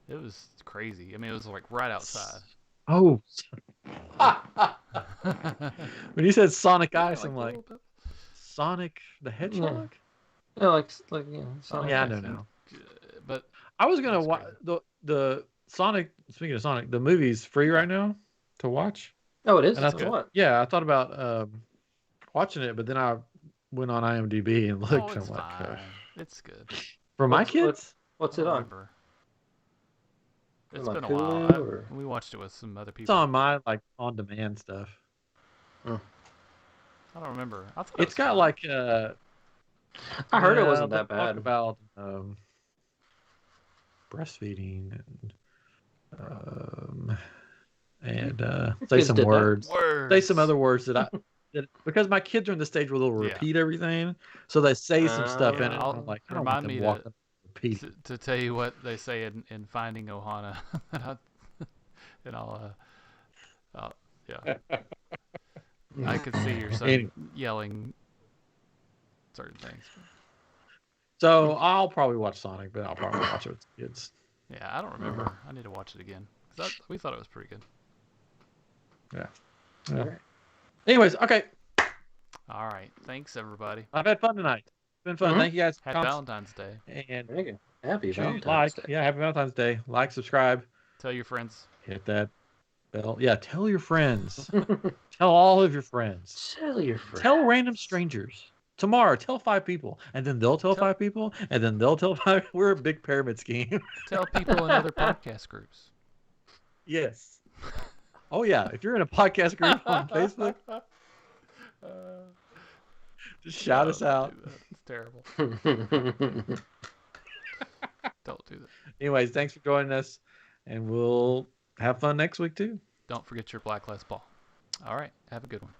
it was crazy. I mean, it was like right outside. Oh. When you said Sonic Ice, I'm like, Sonic the Hedgehog? Yeah, like Sonic. Yeah, I know now. But I was gonna watch the Sonic. Speaking of Sonic, the movie's free right now to watch. Oh, it is. And What? Yeah, I thought about watching it, but then I went on IMDb and looked. it's and I'm like, fine. It's good. for my kids. What's I it don't on? remember. It's Like been a Hulu while. or- We watched it with some other It's people. on my like on demand stuff. I don't remember. I thought It's got like I heard it wasn't they that talk bad. about breastfeeding and say kids some did that. words. Say some Words. other words that because my kids are in the stage where they'll Yeah. repeat everything, so they say some stuff in it. I'll- And I'm like, I don't remind want them me walking repeat. to tell you what they say in Finding Ohana. And yeah. I could see your son Anyway. yelling certain things. So I'll probably watch Sonic, but I'll probably watch it with the kids. Yeah, I don't remember. I need to watch it again. We thought it was pretty good. Yeah. Anyways, okay. All right. Thanks, everybody. I've had fun tonight. It's been fun. Thank you guys. Happy Valentine's Day. And Thank you. Happy like, Valentine's Day. yeah, happy Valentine's Day. Like, subscribe, Tell your friends. hit that Well, yeah, tell your friends. Tell all of your friends. Tell your friends. Tell random strangers. Tomorrow, tell 5 people. And then they'll tell 5 people. And then they'll tell 5. We're a big pyramid scheme. Tell people in other podcast groups. Yes. Oh, yeah. If you're in a podcast group on Facebook, just shout us out. It's terrible. Don't do that. Anyways, thanks for joining us. And we'll have fun next week, too. Don't forget your black Les Paul. All right. Have a good one.